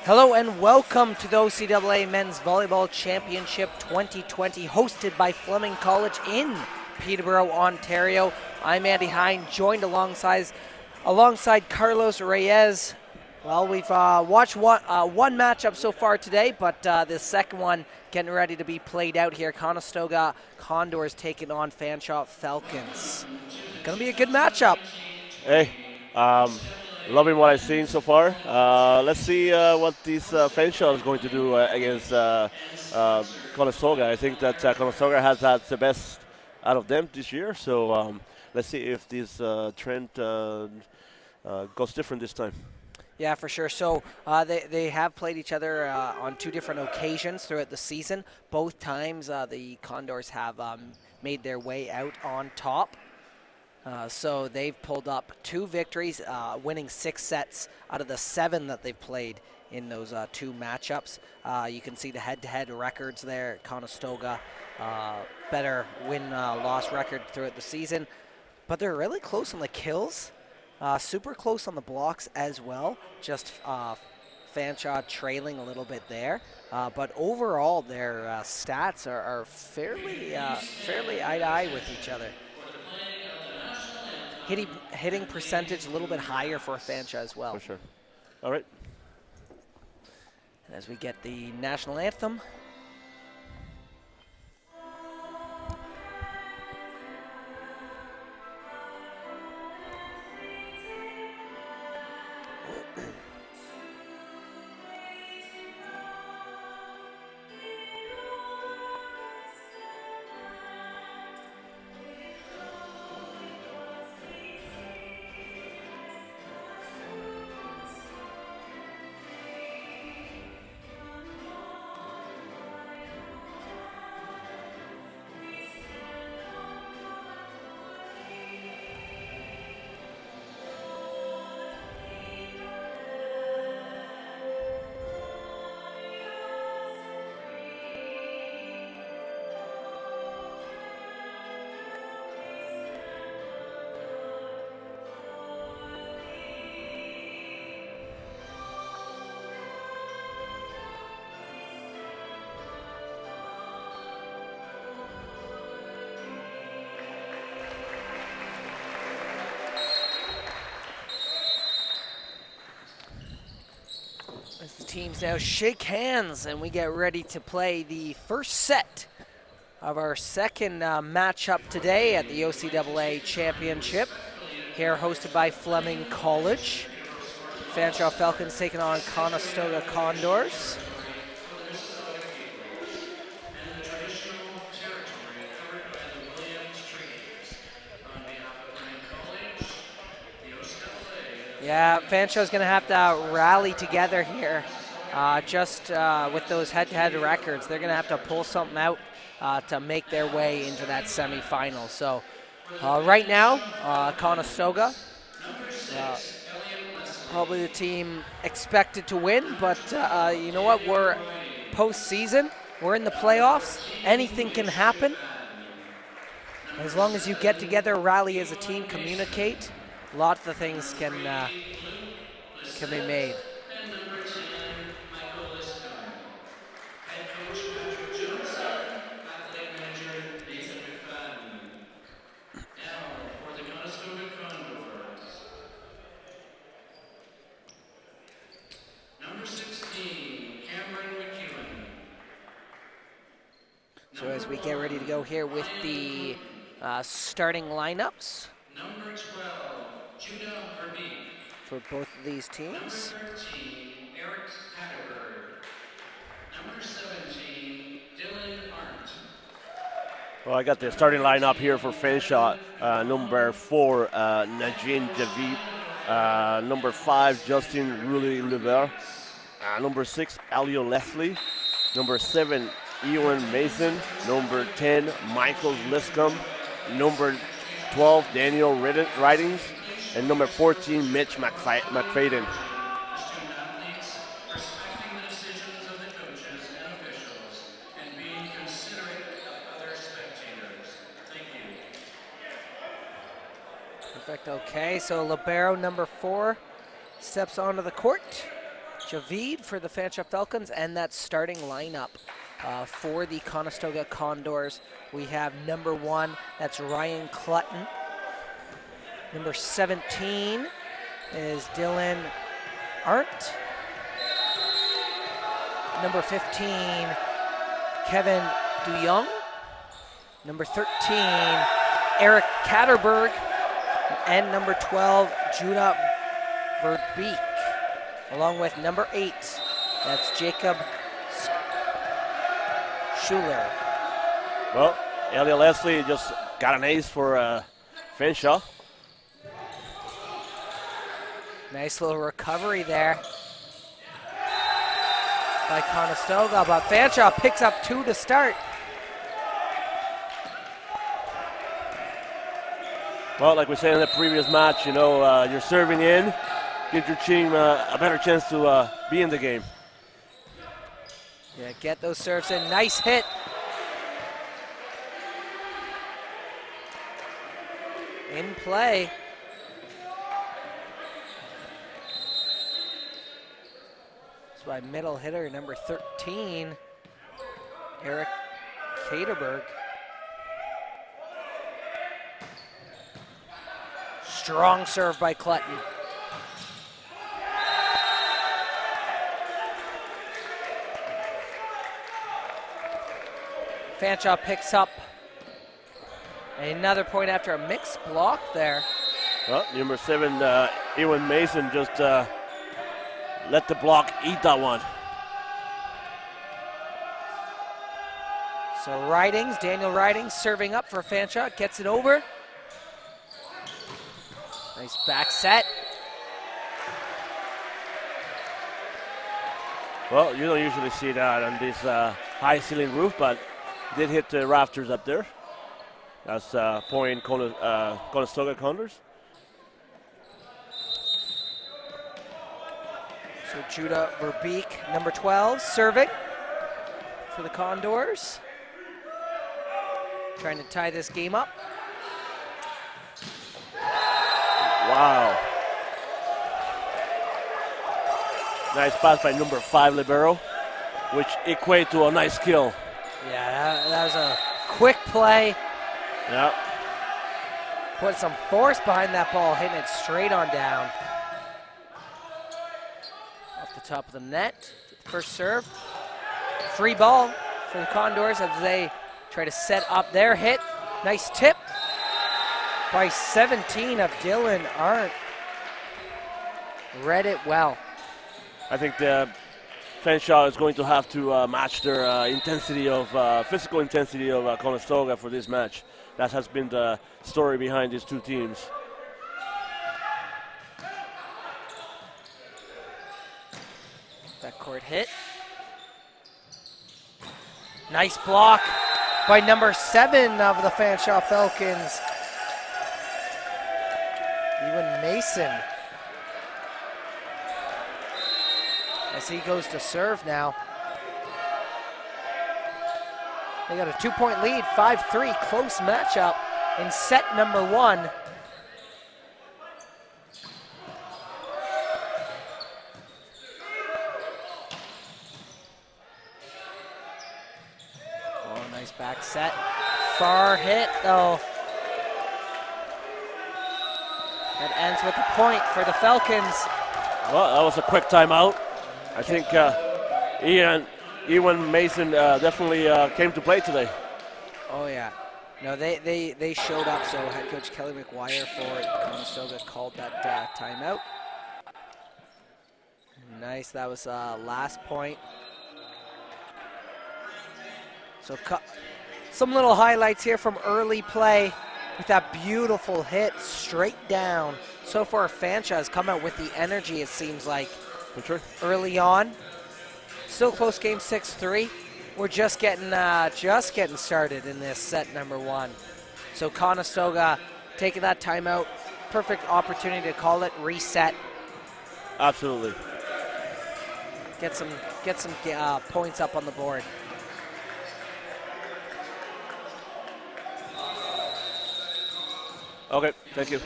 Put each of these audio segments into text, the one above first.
Hello and welcome to the OCAA Men's Volleyball Championship 2020, hosted by Fleming College in Peterborough, Ontario. I'm Andy Hine, joined alongside Carlos Reyes. Well, we've watched one matchup so far today, but the second one getting ready to be played out here. Conestoga Condors taking on Fanshawe Falcons. Going to be a good matchup. Hey, loving what I've seen so far. Let's see what this Fanshawe is going to do against Conestoga. I think that Conestoga has had the best out of them this year. So let's see if this trend goes different this time. Yeah, for sure. So they have played each other on two different occasions throughout the season. Both times the Condors have made their way out on top. So they've pulled up 2 victories, winning 6 sets out of the 7 that they've played in those 2 matchups. You can see the head-to-head records there. Conestoga, better win-loss record throughout the season. But they're really close on the kills. Super close on the blocks as well. Just Fanshawe trailing a little bit there. But overall, their stats are fairly eye-to-eye with each other. Hitting percentage a little bit higher for Fanshawe as well. For sure. All right. And as we get the national anthem. As the teams now shake hands and we get ready to play the first set of our second matchup today at the OCAA Championship, here hosted by Fleming College. Fanshawe Falcons taking on Conestoga Condors. Yeah, Fanshawe's going to have to rally together here with those head-to-head records. They're going to have to pull something out to make their way into that semifinal. So right now, Conestoga, probably the team expected to win, but you know what? We're postseason. We're in the playoffs. Anything can happen. As long as you get together, rally as a team, communicate, lots of things can be made. So as we get ready to go here with the starting lineups for both of these teams. Well, I got the starting lineup here for Fanshawe. Number 4, Najin Javid. Number 5, Justin Rulli-Lever. Number 6, Alio Leslie. Number 7, Ewan Mason. Number 10, Michael Liscombe. Number 12, Daniel Ridings. And number 14, Mitch McFadden. Perfect, okay, so libero number 4 steps onto the court. Javid for the Fanshawe Falcons, and that starting lineup for the Conestoga Condors. We have number 1, that's Ryan Clutton. Number 17 is Dylan Arndt. Number 15, Kevin DeYoung. Number 13, Eric Katterberg. And number 12, Judah Verbeek. Along with number 8, that's Jacob Schuler. Well, Elia Leslie just got an ace for Fanshawe. Nice little recovery there by Conestoga, but Fanshawe picks up 2 to start. Well, like we said in the previous match, you know, you're serving in, gives your team a better chance to be in the game. Yeah, get those serves in. Nice hit. In play. It's by middle hitter number 13, Eric Katerberg. Strong serve by Clutton. Fanshawe picks up another point after a mixed block there. Well, number 7, Ewan Mason just let the block eat that one. So Ridings, Daniel Ridings serving up for Fanshawe, gets it over. Nice back set. Well, you don't usually see that on this high ceiling roof, but did hit the rafters up there. That's point Conestoga Condors. So Judah Verbeek, number 12, serving for the Condors. Trying to tie this game up. Wow. Nice pass by number 5 libero, which equate to a nice kill. Yeah, that was a quick play. Yeah. Put some force behind that ball, hitting it straight on down. Off the top of the net. First serve. Free ball for the Condors as they try to set up their hit. Nice tip by 17 of Dylan Arndt. Read it well. I think the Fanshawe is going to have to match their intensity of physical intensity of Conestoga for this match. That has been the story behind these two teams. Backcourt hit. Nice block by number 7 of the Fanshawe Falcons, Ewan Mason. As he goes to serve now. They got a 2-point lead, 5-3, close matchup in set number 1. Oh, nice back set. Far hit though. That ends with a point for the Falcons. Well, that was a quick timeout. I think Ewan Mason definitely came to play today. Oh yeah. No, they showed up, so head coach Kelly McGuire for Conestoga called that timeout. Nice, that was last point. So some little highlights here from early play with that beautiful hit straight down. So far, Fanshawe has come out with the energy, it seems like. For sure. Early on. Still close game, 6-3. We're just getting started in this set number 1. So Conestoga taking that timeout. Perfect opportunity to call it, reset. Absolutely. Get some points up on the board. Okay, thank you.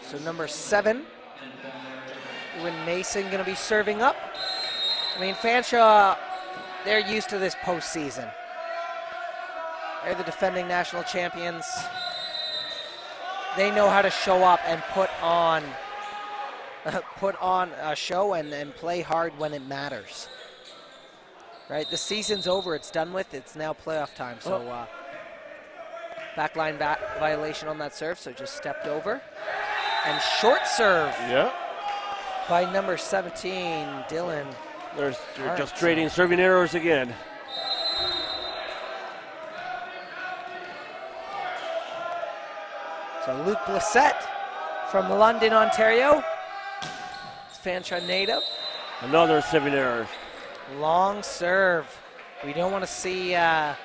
So number 7, Win Nason going to be serving up. I mean, Fanshawe, they're used to this postseason. They're the defending national champions. They know how to show up and put on a show and play hard when it matters. Right, the season's over. It's done with. It's now playoff time. So backline violation on that serve. So just stepped over. And short serve. Yeah. By number 17, Dylan. They're just trading serving errors again. So Luke Blissett from London, Ontario. Fanshawe native. Another serving error. Long serve. We don't want to see the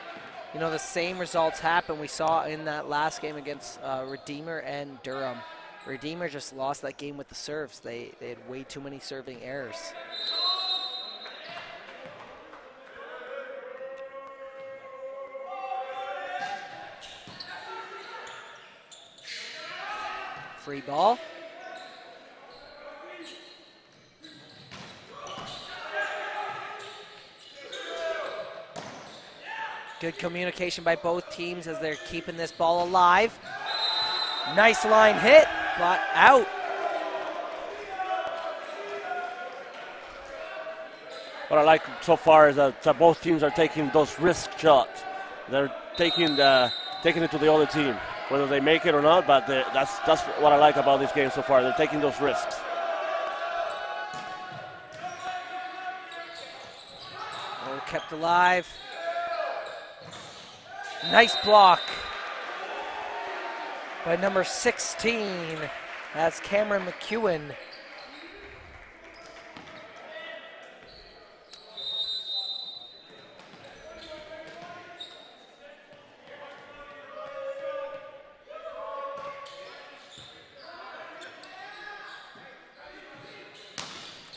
same results happen we saw in that last game against Redeemer and Durham. Redeemer just lost that game with the serves. They had way too many serving errors. Free ball. Good communication by both teams as they're keeping this ball alive. Nice line hit, but out. What I like so far is that both teams are taking those risk shots. They're taking it to the other team, whether they make it or not. But that's what I like about this game so far. They're taking those risks. Oh, kept alive. Nice block by number 16. That's Cameron McEwen.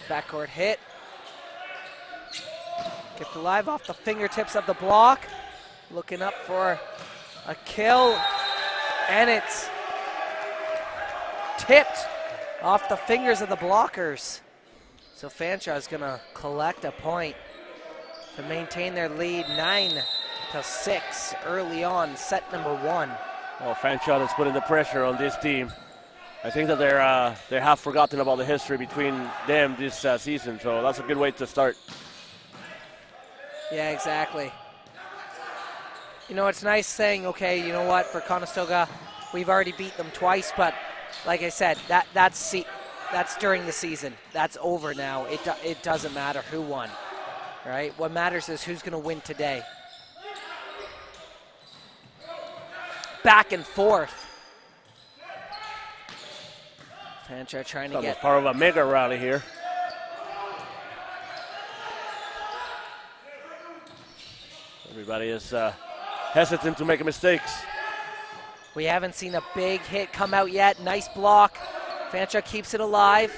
Backcourt hit. Kept alive off the fingertips of the block. Looking up for a kill, and it's tipped off the fingers of the blockers. So Fanshawe is going to collect a point to maintain their lead 9-6 early on, set number 1. Well, Fanshawe is putting the pressure on this team. I think that they have forgotten about the history between them this season, so that's a good way to start. Yeah, exactly. You know, it's nice saying, okay, you know what, for Conestoga, we've already beat them twice, but like I said, that's during the season. That's over now. It doesn't matter who won, right? What matters is who's going to win today. Back and forth. Fanshawe trying to get part of a mega rally here. Everybody is hesitant to make mistakes. We haven't seen a big hit come out yet. Nice block. Fanshawe keeps it alive.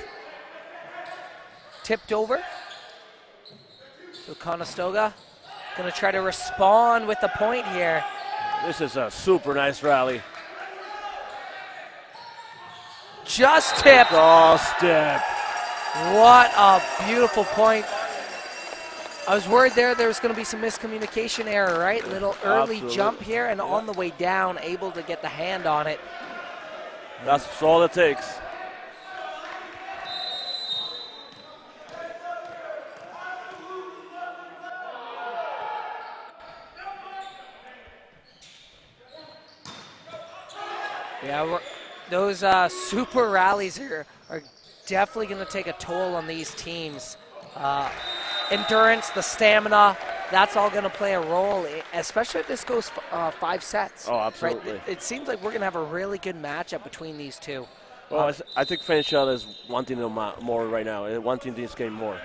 Tipped over. So Conestoga going to try to respond with the point here. This is a super nice rally. Just tipped. Cross tip. What a beautiful point. I was worried there was going to be some miscommunication error, right? Little early Absolutely. jump here, and on the way down, able to get the hand on it. That's all it takes. Yeah, those super rallies are definitely going to take a toll on these teams. Endurance, the stamina, that's all going to play a role, especially if this goes 5 sets. Oh, absolutely. Right? It seems like we're going to have a really good matchup between these two. Well, I think Fanshawe is wanting them more right now, wanting this game more.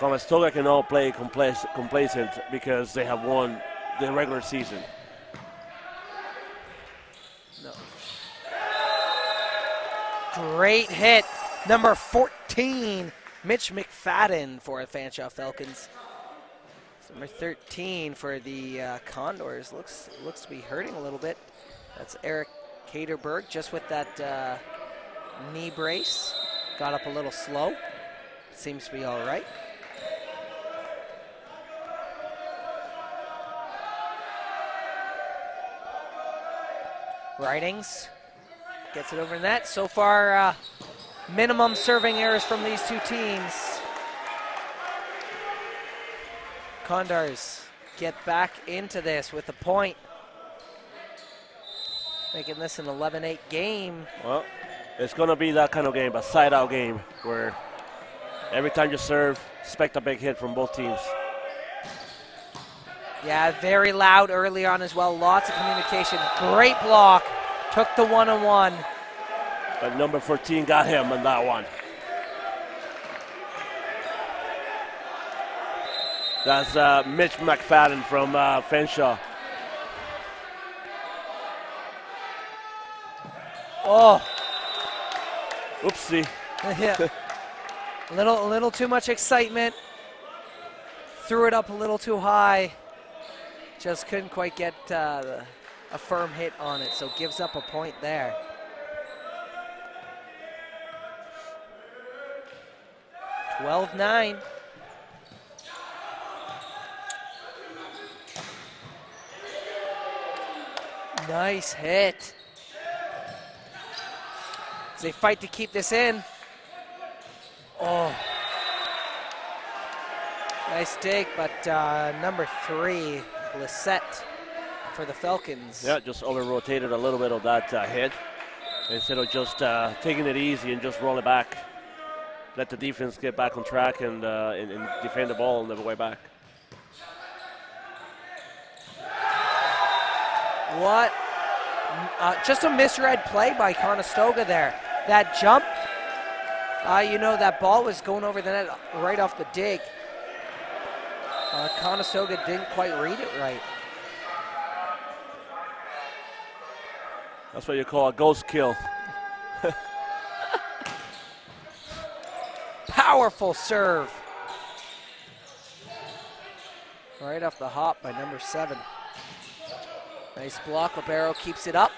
Conestoga can all play complacent because they have won the regular season. No. Great hit, number 14. Mitch McFadden for the Fanshawe Falcons. Number 13 for the Condors. Looks to be hurting a little bit. That's Eric Peterborough just with that knee brace. Got up a little slow. Seems to be all right. Ridings gets it over the net. So far, minimum serving errors from these two teams. Condors get back into this with a point, making this an 11-8 game. Well, it's going to be that kind of game, a side-out game, where every time you serve, expect a big hit from both teams. Yeah, very loud early on as well. Lots of communication. Great block. Took the one-on-one. But number 14 got him on that one. That's Mitch McFadden from Fanshawe. Oh. Oopsie. Yeah. A little too much excitement. Threw it up a little too high. Just couldn't quite get a firm hit on it, so gives up a point there. (12-9). Nice hit. As they fight to keep this in. Oh. Nice dig, but number 3, Lissette for the Falcons. Yeah, just over-rotated a little bit of that hit. Instead of just taking it easy and just roll it back. Let the defense get back on track and defend the ball on the way back. What? Just a misread play by Conestoga there. That jump, you know, that ball was going over the net right off the dig. Conestoga didn't quite read it right. That's what you call a ghost kill. Powerful serve. Right off the hop by number 7. Nice block. Libero keeps it up.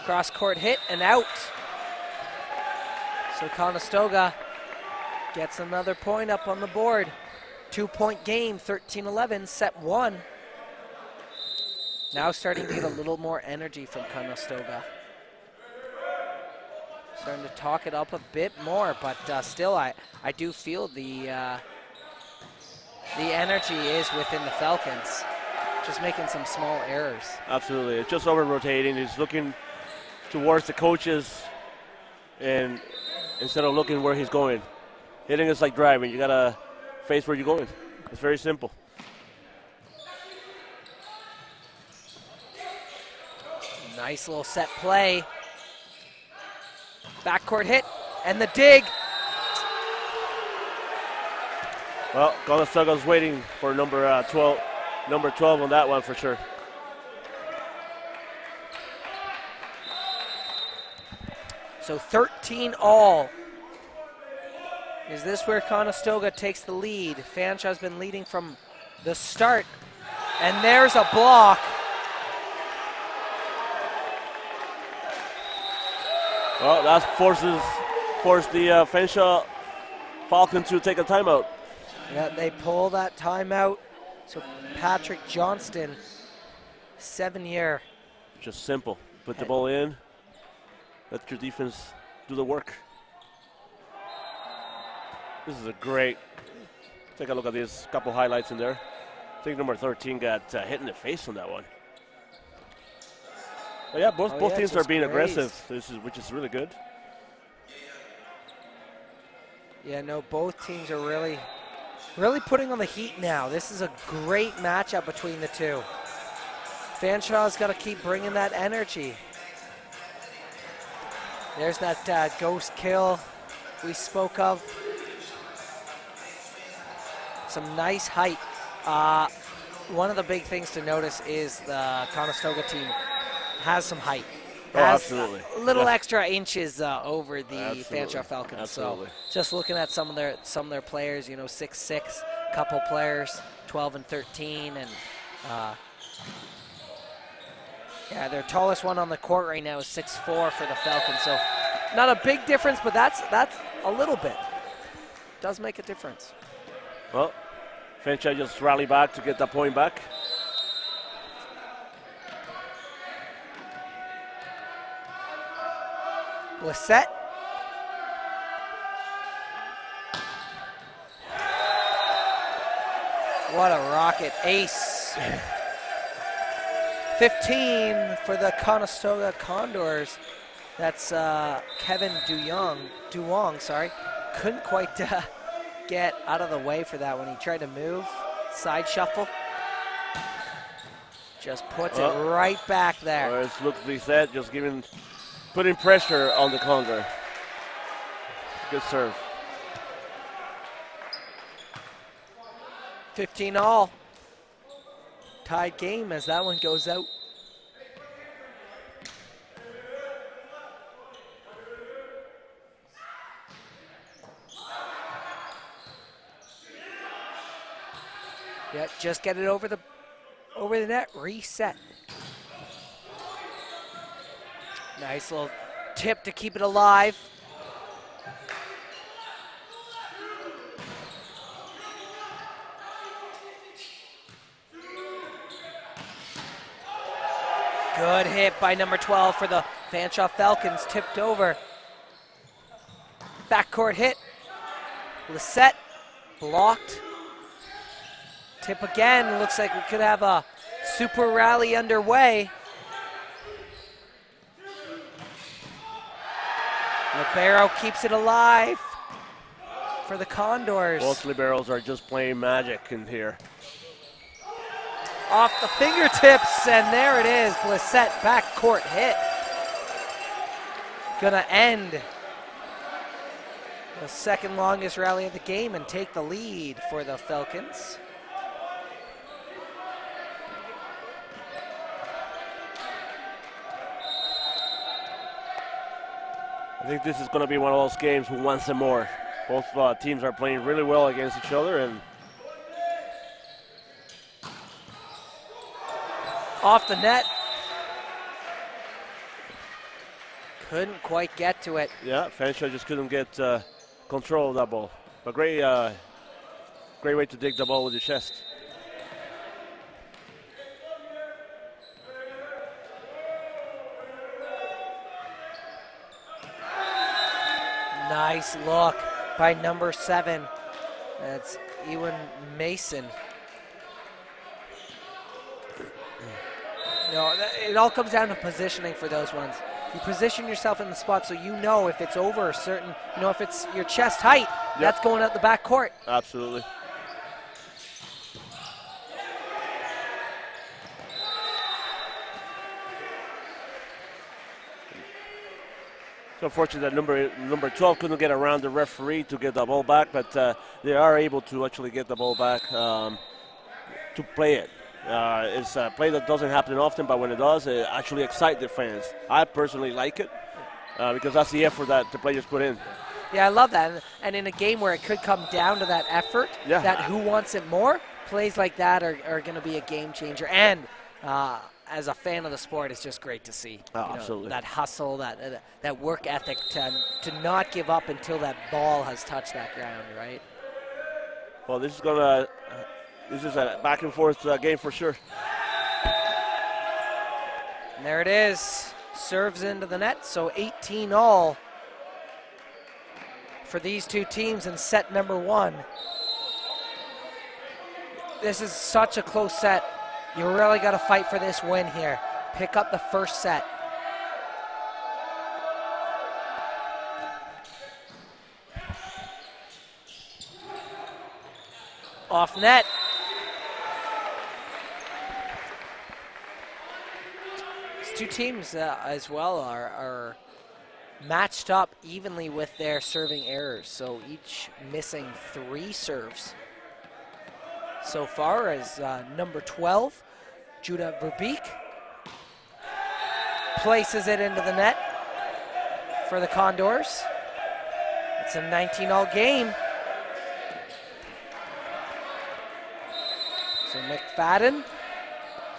Cross court hit and out. So Conestoga gets another point up on the board. 2-point game, 13-11, set 1. Now starting to get a little more energy from Conestoga. Starting to talk it up a bit more, but still I do feel the energy is within the Falcons. Just making some small errors. Absolutely. It's just over-rotating. He's looking towards the coaches and instead of looking where he's going. Hitting is like driving. You got to face where you're going. It's very simple. Nice little set play. Backcourt hit and the dig. Well, Conestoga's waiting for number 12 on that one for sure. So 13-all. Is this where Conestoga takes the lead? Fanshawe's been leading from the start. And there's a block. Well, that forced the Fanshawe Falcons to take a timeout. Yeah, they pull that timeout. So Patrick Johnston, 7-year. Just simple. Put the ball in. Let your defense do the work. This is a great. Take a look at these couple highlights in there. I think number 13 got hit in the face on that one. But yeah, both teams are being aggressive, which is really good. Yeah, no, both teams are really putting on the heat now. This is a great matchup between the two. Fanshawe's got to keep bringing that energy. There's that ghost kill we spoke of. Some nice height. One of the big things to notice is the Conestoga team has some height. Oh, absolutely. A little extra inches over the Absolutely. Fanshawe Falcons. Absolutely. So just looking at some of their players, you know, 6'6", couple players, 12 and 13, and Yeah, their tallest one on the court right now is 6'4" for the Falcons. So not a big difference, but that's a little bit. Does make a difference. Well, Fanshawe just rally back to get that point back. Lissette. What a rocket. Ace. 15 for the Conestoga Condors. That's Kevin Duong, sorry. Couldn't quite get out of the way for that when he tried to move. Side shuffle. Just puts it right back there. Well, it's looked reset, just putting pressure on the Condor. Good serve. 15 all. Tied game as that one goes out. Yeah, just get it over the net, reset. Nice little tip to keep it alive. Good hit by number 12 for the Fanshawe Falcons, tipped over. Backcourt hit. Lissette blocked. Tip again. Looks like we could have a super rally underway. Libero keeps it alive for the Condors. Both liberos are just playing magic in here. Off the fingertips, and there it is. Lissette backcourt hit. Gonna end the second longest rally of the game and take the lead for the Falcons. I think this is going to be one of those games who wants some more. Both teams are playing really well against each other, and off the net. Couldn't quite get to it. yeah, Fanshawe just couldn't get control of that ball. But great way to dig the ball with your chest. Nice look by number 7. That's Ewan Mason. No, it all comes down to positioning for those ones. You position yourself in the spot so you know if it's over a certain, if it's your chest height, that's going out the back court. Absolutely. It's unfortunate that number 12 couldn't get around the referee to get the ball back, but they are able to actually get the ball back to play it. It's a play that doesn't happen often, but when it does, it actually excites the fans. I personally like it because that's the effort that the players put in. Yeah, I love that. And in a game where it could come down to that effort, that who wants it more, plays like that are going to be a game changer. And as a fan of the sport, it's just great to see absolutely. That hustle, that work ethic to not give up until that ball has touched that ground, right? Well, this is a back and forth game for sure. And there it is. Serves into the net, so 18 all for these two teams in set number 1. This is such a close set. You really got to fight for this win here. Pick up the first set. Off net. These two teams as well are matched up evenly with their serving errors, so each missing 3 serves. So far as number 12, Judah Verbeek, places it into the net for the Condors. It's a 19-all game. So McFadden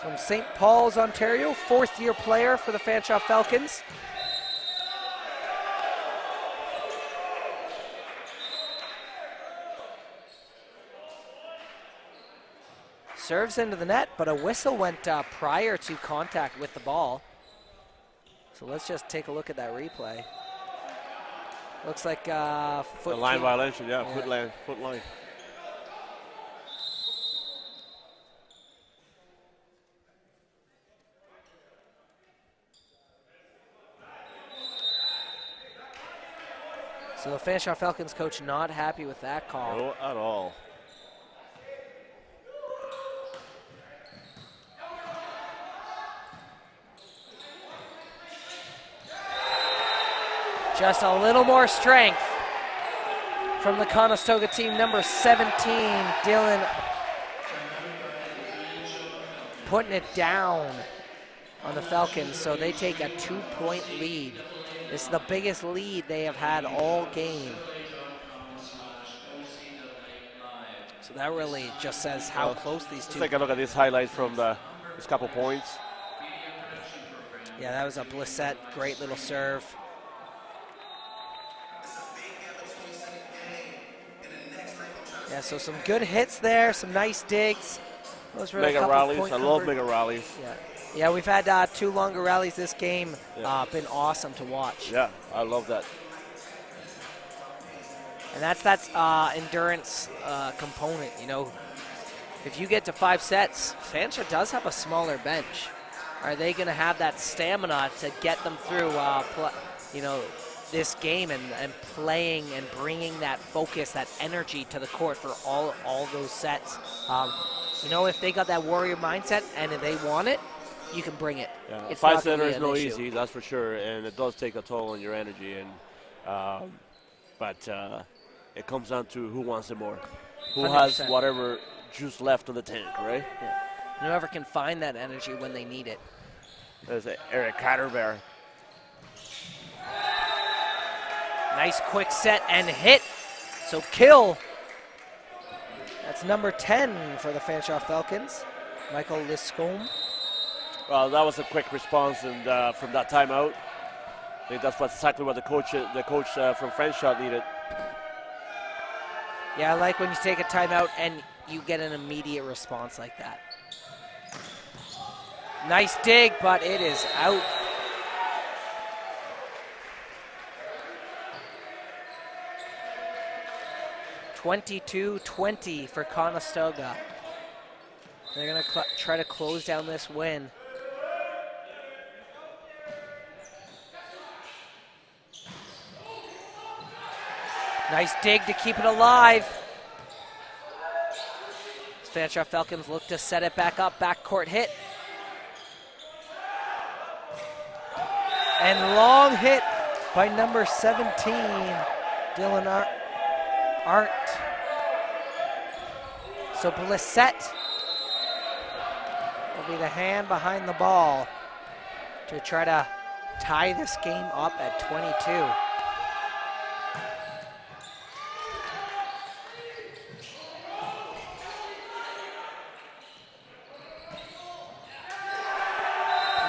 from St. Paul's, Ontario, fourth-year player for the Fanshawe Falcons. Serves into the net, but a whistle went prior to contact with the ball. So let's just take a look at that replay. Looks like foot. A line violation, yeah. Foot line. So the Fanshawe Falcons coach not happy with that call. No, at all. Just a little more strength from the Conestoga team, number 17, Dylan, putting it down on the Falcons, so they take a 2-point lead. This is the biggest lead they have had all game. So that really just says how close these two. Let's take a look at this highlight from this couple points. Yeah, that was a Blissett, great little serve. Yeah, so some good hits there, some nice digs. Those were mega rallies. I love mega rallies. Yeah, we've had 2 longer rallies this game. Been awesome to watch. Yeah, I love that. And that's endurance component. You know, if you get to 5 sets, Fanshawe does have a smaller bench. Are they going to have that stamina to get them through? This game and playing and bringing that focus, that energy to the court for all those sets. If they got that warrior mindset and if they want it, you can bring it. Yeah. It's 5-setter is no issue. easy, that's for sure, and it does take a toll on your energy. And but it comes down to who wants it more, who 100%. has whatever juice left in the tank, right? Yeah. Whoever can find that energy when they need it. There's Eric Catterbear. Nice quick set and hit. So kill. That's number 10 for the Fanshawe Falcons, Michael Liscombe. Well, that was a quick response, and from that timeout, I think that's exactly what the coach from Fanshawe needed. Yeah, I like when you take a timeout and you get an immediate response like that. Nice dig, but it is out. (22-20) for Conestoga. They're going to try to close down this win. Nice dig to keep it alive. Fanshawe Falcons look to set it back up. Backcourt hit. And long hit by number 17, Dylan Art. So Blissett will be the hand behind the ball to try to tie this game up at 22.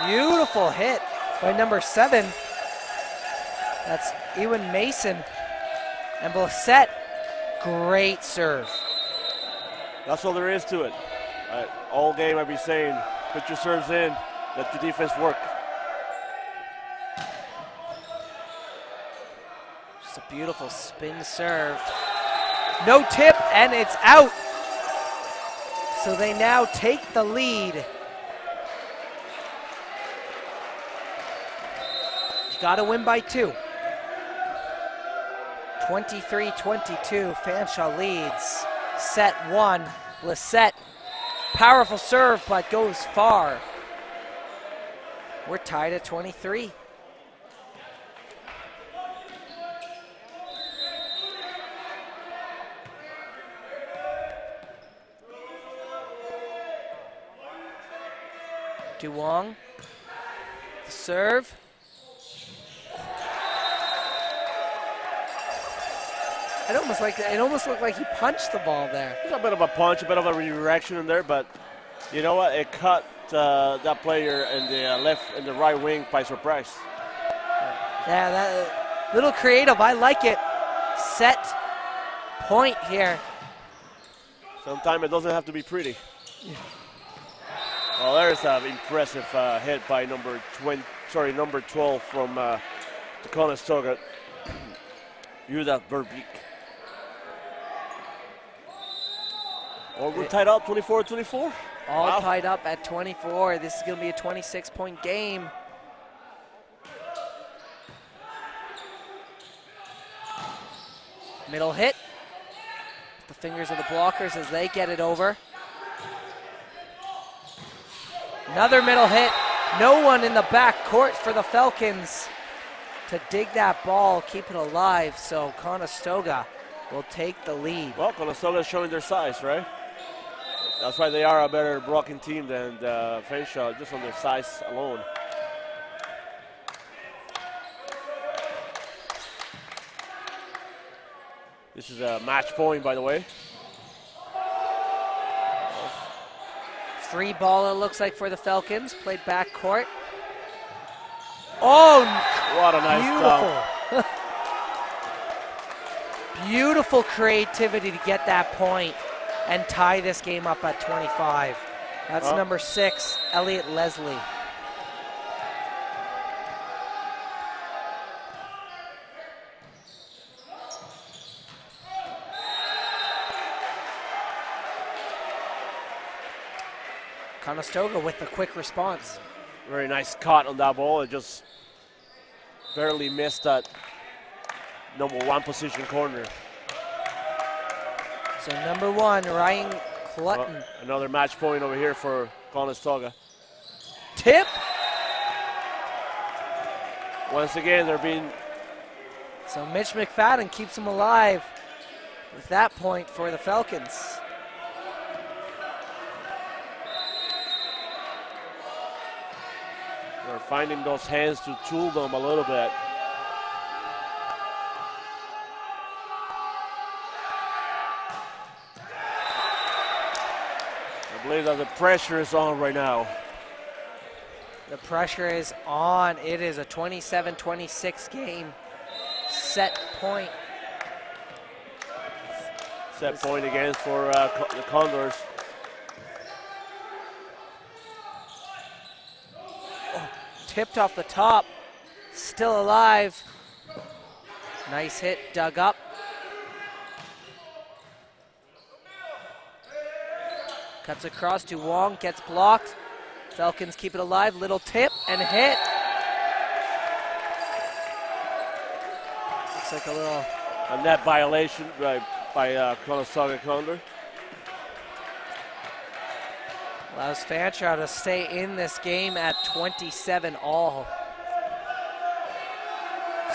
Beautiful hit by number 7. That's Ewan Mason. And Blissett, great serve. That's all there is to it. All game I'd be saying, put your serves in, let your defense work. Just a beautiful spin serve. No tip, and it's out. So they now take the lead. Got to win by 2. 23-22, Fanshawe leads. Set 1, Blissett. Powerful serve, but goes far. We're tied at 23. Duong, the serve. It almost looked like he punched the ball there. There's a bit of a punch, a bit of a redirection in there, but you know what? It cut that player in the left and the right wing by surprise. Yeah, that little creative. I like it. Set point here. Sometimes it doesn't have to be pretty. Well, there's an impressive hit by number 12 from the Conestoga, Judah Verbeek. Well, we're tied up 24-24. All tied up at 24. This is going to be a 26-point game. Middle hit. The fingers of the blockers as they get it over. Another middle hit. No one in the back court for the Falcons to dig that ball, keep it alive. So Conestoga will take the lead. Well, Conestoga is showing their size, right? That's why they are a better blocking team than Fanshawe, just on their size alone. This is a match point, by the way. Free ball, it looks like, for the Falcons. Played back court. Oh, what a nice beautiful. Beautiful creativity to get that point and tie this game up at 25. That's number 6, Elliot Leslie. Conestoga with a quick response. Very nice cut on that ball. It just barely missed that number 1 position corner. So number 1, Ryan Clutton. Well, another match point over here for Conestoga. Tip. Once again, they're being... So Mitch McFadden keeps him alive with that point for the Falcons. They're finding those hands to tool them a little bit. I believe that the pressure is on right now. The pressure is on. It is a 27-26 game. Set point. Set point again for the Condors. Tipped off the top, still alive. Nice hit, dug up. Cuts across to Wong, gets blocked. Falcons keep it alive, little tip and hit. Looks like a little... A net violation by Conestoga Condor. Allows Fanshawe to stay in this game at 27 all.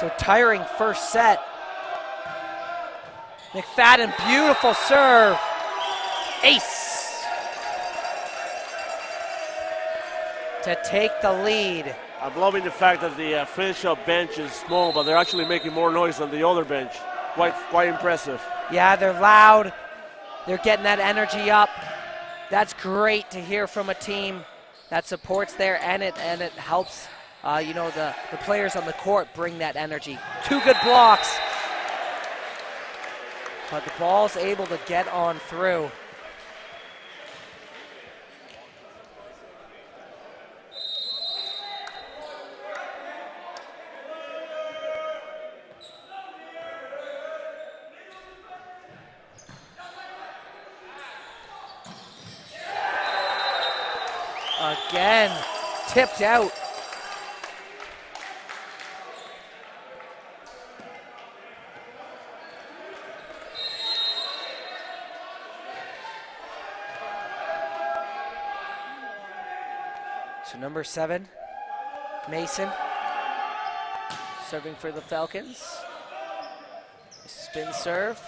So tiring first set. McFadden, beautiful serve. Ace. To take the lead. I'm loving the fact that the Fanshawe bench is small, but they're actually making more noise than the other bench. Quite impressive. Yeah, they're loud. They're getting that energy up. That's great to hear from a team that supports there, and it helps, the players on the court bring that energy. 2 good blocks, but the ball's able to get on through. Again, tipped out. So number 7, Mason, serving for the Falcons. Spin serve.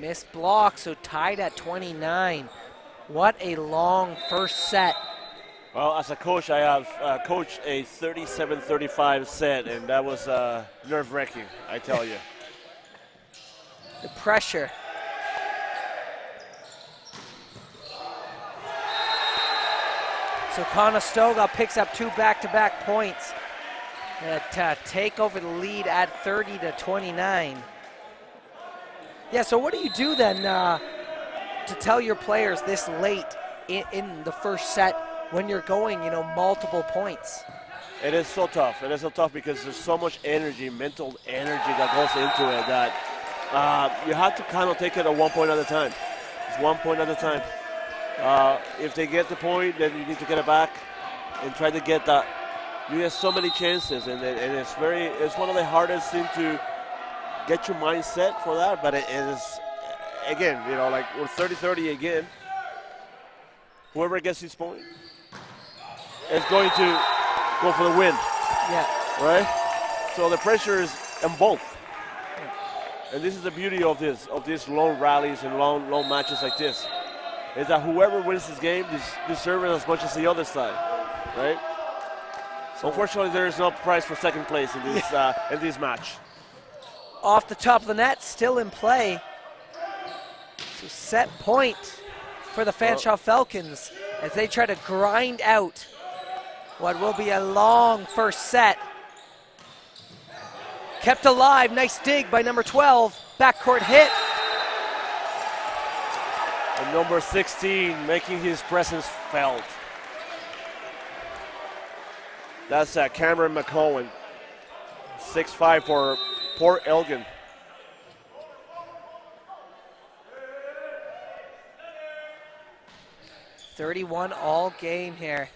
Missed block, so tied at 29. What a long first set. Well, as a coach, I have coached a 37-35 set, and that was nerve-wracking, I tell you. The pressure So Conestoga picks up 2 back-to-back points to take over the lead at 30-29. Yeah, so what do you do then to tell your players this late in the first set when you're going, multiple points? It is so tough. It is so tough because there's so much energy, mental energy that goes into it that you have to kind of take it at 1 point at a time. It's 1 point at a time. If they get the point, then you need to get it back and try to get that. You get so many chances, and it's one of the hardest things to get your mindset for that. But it is, again, like we're 30-30 again. Whoever gets this point is going to go for the win. Yeah. Right? So the pressure is on both. And this is the beauty of these long rallies and long matches like this, is that whoever wins this game deserves it as much as the other side, right? So unfortunately, there is no prize for second place in this match. Off the top of the net, still in play. So set point for the Fanshawe Falcons as they try to grind out what will be a long first set. Kept alive, nice dig by number 12, backcourt hit. And number 16 making his presence felt. That's Cameron McCowan, 6'5" for Port Elgin. .31 all game here.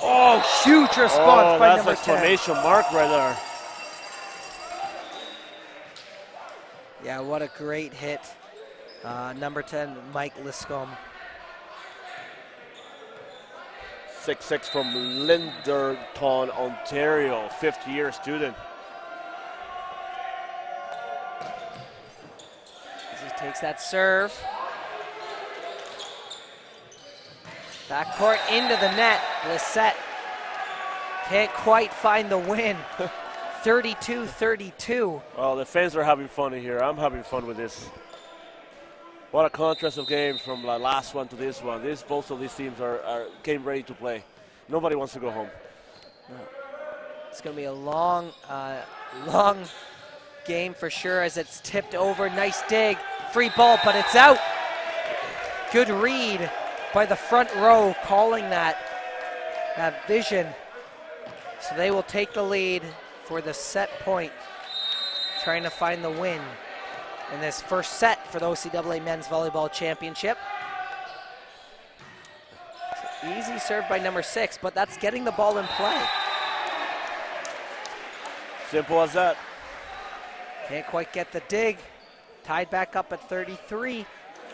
Oh, huge response by number 10. That's exclamation mark right there. Yeah, what a great hit. Number 10, Mike Liscombe. 6'6" from Linderton, Ontario, fifth-year student. As he takes that serve. Backcourt into the net. Blissett can't quite find the win. 32-32. Well, the fans are having fun in here. I'm having fun with this. What a contrast of games from the last one to this one. Both of these teams are game ready to play. Nobody wants to go home. No. It's going to be a long game for sure as it's tipped over. Nice dig. Free ball, but it's out. Good read by the front row calling that vision. So they will take the lead for the set point, trying to find the win in this first set for the OCAA Men's Volleyball Championship. So easy serve by number 6, but that's getting the ball in play. Simple as that. Can't quite get the dig. Tied back up at 33.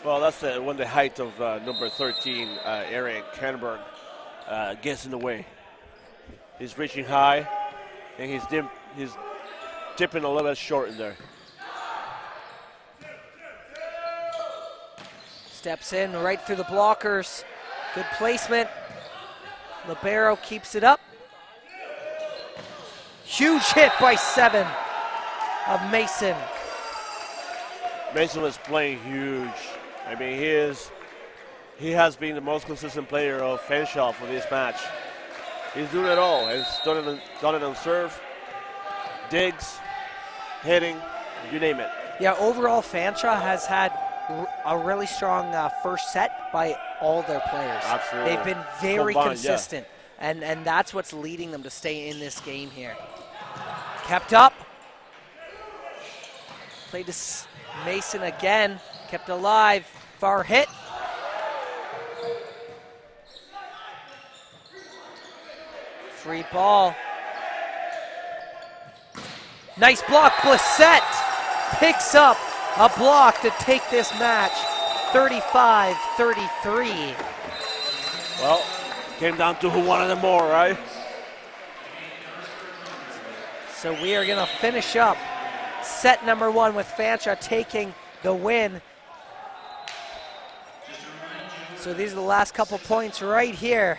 Well, that's when the height of number 13, Eric Canberg, gets in the way. He's reaching high, and he's dipping a little bit short in there. Steps in right through the blockers. Good placement. Libero keeps it up. Huge hit by 7 of Mason. Mason is playing huge. I mean, he has been the most consistent player of Fanshawe for this match. He's doing it all. He's done it on serve, digs, hitting, you name it. Yeah, overall Fanshawe has had a really strong first set by all their players. Absolutely. They've been very combined, consistent, yeah. and that's what's leading them to stay in this game here. Kept up. Played to Mason again. Kept alive. Far hit. Free ball. Nice block. Blissett picks up a block to take this match 35-33. Well, came down to who wanted it more, right? So we are going to finish up set number 1 with Fanshawe taking the win. So these are the last couple points right here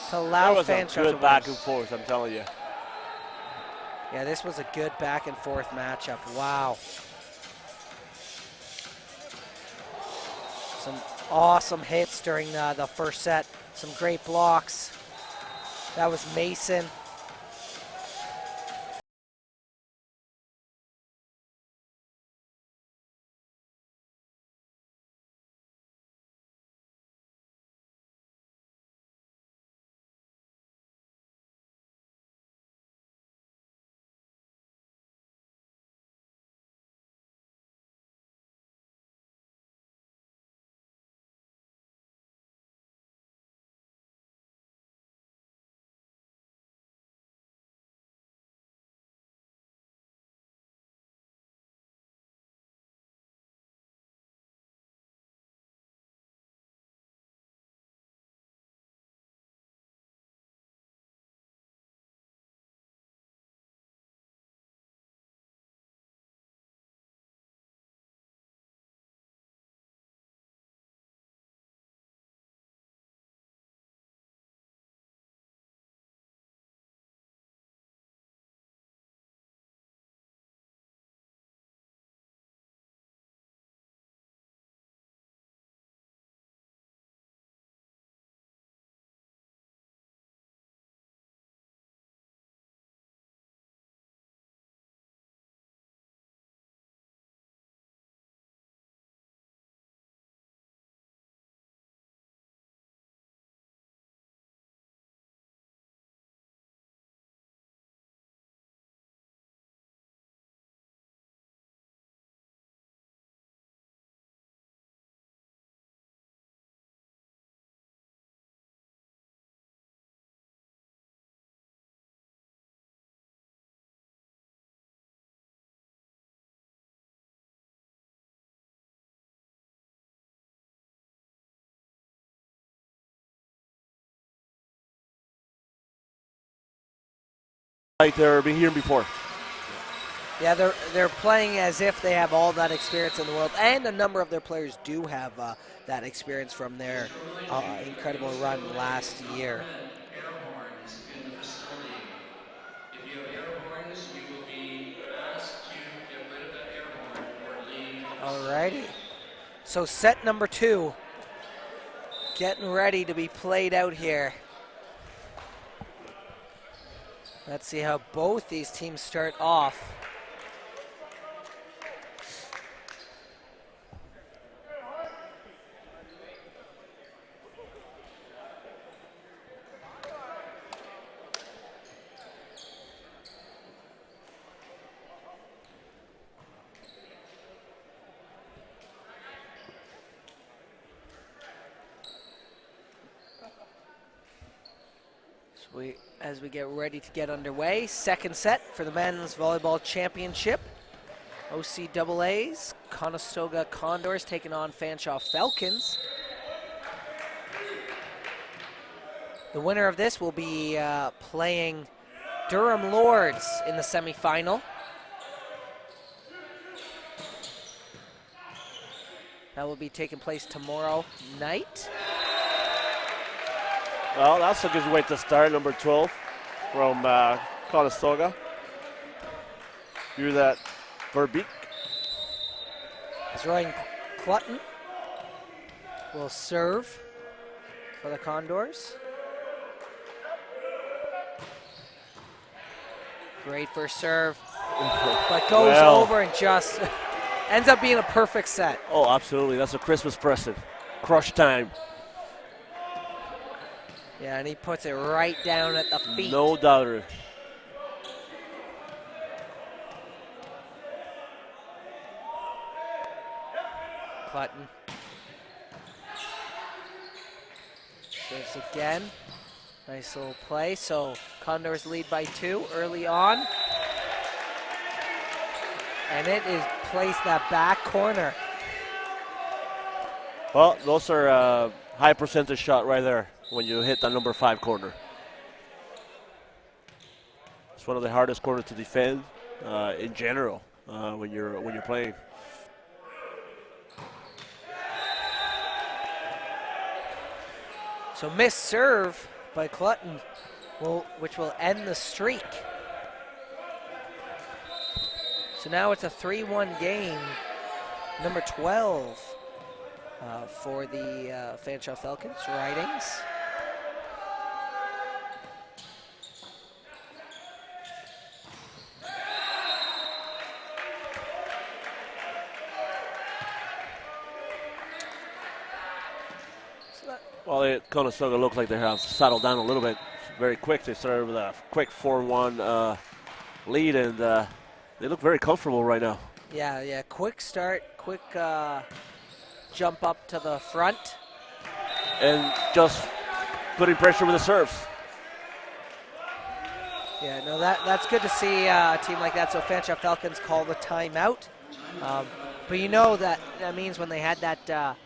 to allow Fanshawe to win. That was a good back and forth, I'm telling you. Yeah, this was a good back and forth matchup. Wow. Some awesome hits during the first set. Some great blocks. That was Mason. Like they've been here before. Yeah, they're playing as if they have all that experience in the world, and a number of their players do have that experience from their incredible run last year. Alrighty, so set number 2 getting ready to be played out here. Let's see how both these teams start off. As we get ready to get underway, second set for the men's volleyball championship. OCAA's Conestoga Condors taking on Fanshawe Falcons. The winner of this will be playing Durham Lords in the semifinal. That will be taking place tomorrow night. Well, that's a good way to start. Number 12 from Conestoga. Hear that Verbeek. Ryan Clutton will serve for the Condors. Great first serve, but goes over and just ends up being a perfect set. Oh, absolutely. That's a Christmas present. Crush time. Yeah, and he puts it right down at the feet. No doubter. Clutton. Serves again. Nice little play. So Condors lead by 2 early on. And it is placed that back corner. Well, those are high percentage shot right there when you hit the number 5 corner. It's one of the hardest corners to defend in general when you're playing. So missed serve by Clutton, which will end the streak. So now it's a 3-1 game. Number 12 for the Fanshawe Falcons. Ridings. Well, Conestoga look like they have settled down a little bit very quick. They started with a quick 4-1 lead, and they look very comfortable right now. Yeah, quick start, quick jump up to the front. And just putting pressure with the serves. Yeah, no, that's good to see a team like that. So Fanshawe Falcons call the timeout. But you know that means when they had that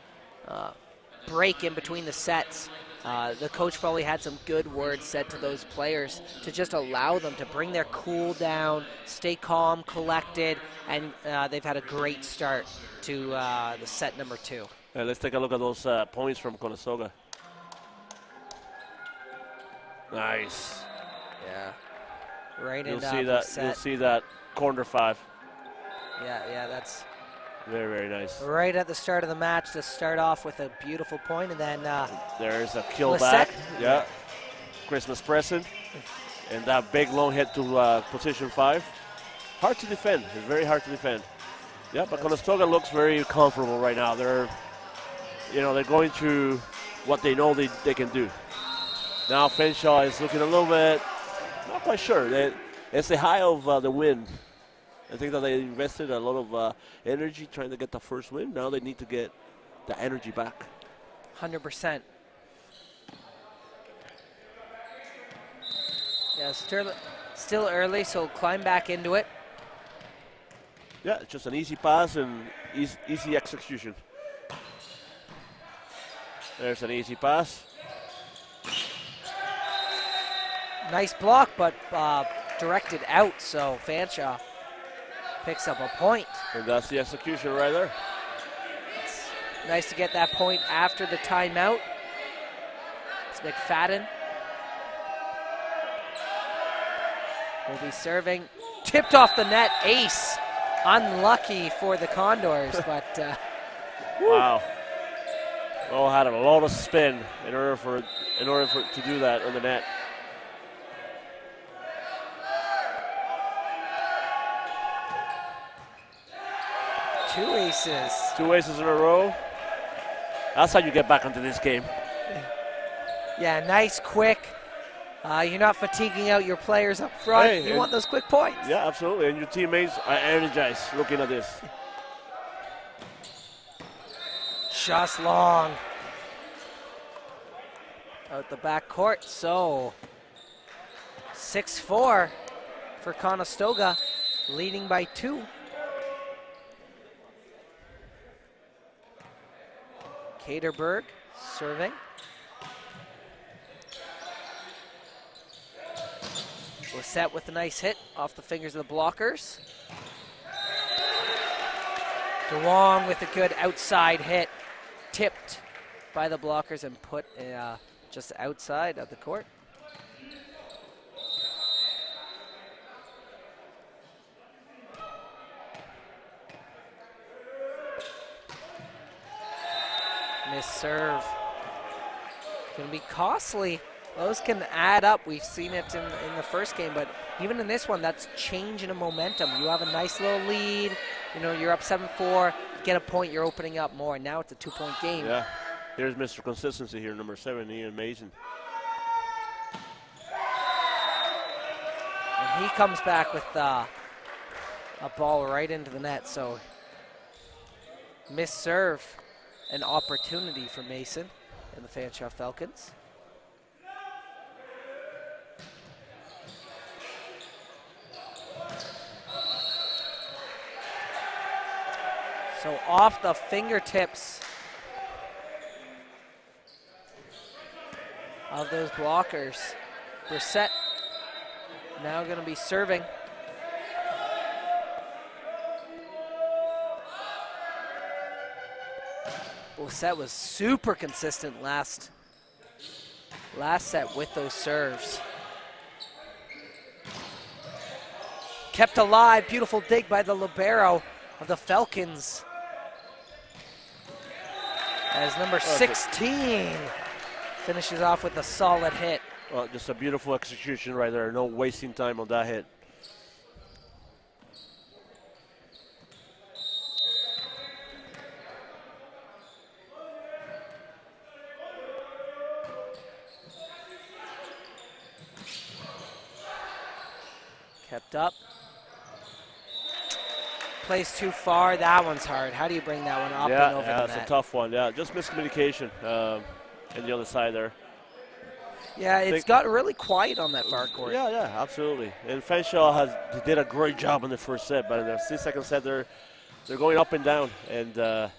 break in between the sets, the coach probably had some good words said to those players to just allow them to bring their cool down, stay calm, collected, and they've had a great start to the set number 2. Let's take a look at those points from Conestoga. Nice. Yeah. Right you'll into see the that. set. You'll see that corner 5. Yeah, that's very, very nice. Right at the start of the match to start off with a beautiful point, and then there's a kill Lissette. back. Yeah. Christmas present. And that big long hit to position 5. Hard to defend. It's very hard to defend. Yeah, but Conestoga looks very comfortable right now. They're going through what they know they can do. Now Fanshawe is looking a little bit, not quite sure. It's the high of the win. I think that they invested a lot of energy trying to get the first win. Now they need to get the energy back. 100%. Yeah, still early, so climb back into it. Yeah, it's just an easy pass and easy execution. There's an easy pass. Nice block, but directed out, so Fanshawe picks up a point. And that's the execution right there. It's nice to get that point after the timeout. It's McFadden. Will be serving. Tipped off the net, ace. Unlucky for the Condors, but wow. Well, had a lot of spin in order for it to do that on the net. Two aces. 2 aces in a row. That's how you get back into this game. Yeah, nice, quick. You're not fatiguing out your players up front. Hey, you want those quick points. Yeah, absolutely. And your teammates are energized looking at this. Shots long. Out the back court, so 6-4 for Conestoga, leading by 2. Caterberg serving. Lissette with a nice hit off the fingers of the blockers. DeWong with a good outside hit, tipped by the blockers and put just outside of the court. Miss serve. Gonna be costly. Those can add up. We've seen it in the first game, but even in this one, that's change in a momentum. You have a nice little lead. You're up 7-4. Get a point, you're opening up more. Now it's a 2-point game. Yeah. Here's Mr. Consistency here, number 7, Ian Mason. And he comes back with a ball right into the net. So miss serve, an opportunity for Mason and the Fanshawe Falcons. So off the fingertips of those blockers, Brissett now going to be serving. Brissett was super consistent last set with those serves. Kept alive, beautiful dig by the libero of the Falcons. As number 16 finishes off with a solid hit. Well, just a beautiful execution right there. No wasting time on that hit. Kept up. Plays too far. That one's hard. How do you bring that one up and over the net? That's a tough one. Yeah, just miscommunication on the other side there. Yeah, it's got really quiet on that far court. Yeah, absolutely. And Fanshawe did a great job in the first set, but in the second set they're going up and down, and so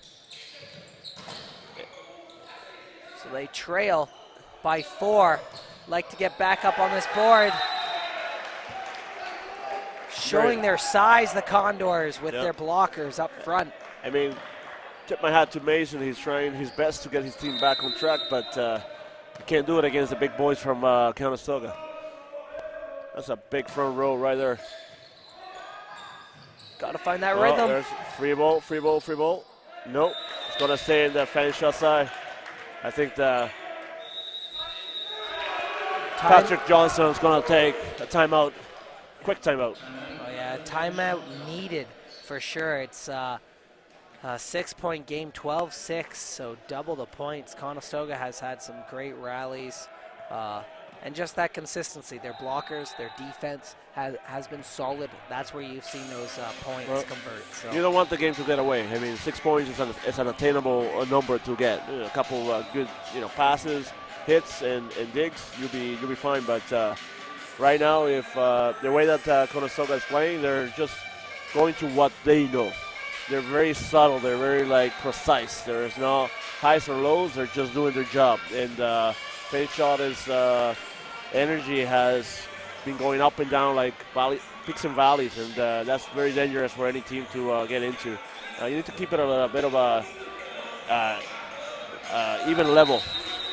they trail by 4. Like to get back up on this board. Showing their size, the Condors, with their blockers up front. I mean, tip my hat to Mason. He's trying his best to get his team back on track, but he can't do it against the big boys from Conestoga. That's a big front row right there. Got to find that rhythm. There's free ball. Nope, it's going to stay in the Fanshawe side. I think Patrick Johnson is going to take a timeout. Quick timeout. Oh yeah, timeout needed for sure. It's a 6-point game, 12-6, so double the points. Conestoga has had some great rallies, and just that consistency. Their blockers, their defense has been solid. That's where you've seen those points convert. So. You don't want the game to get away. I mean, 6 points is an attainable number to get. A couple good passes, hits, and digs, you'll be fine. But right now, if the way that Conestoga is playing, they're just going to what they know. They're very subtle. They're very precise. There's no highs or lows. They're just doing their job. And Fanshawe's energy has been going up and down like peaks and valleys, and that's very dangerous for any team to get into. You need to keep it a bit of a even level.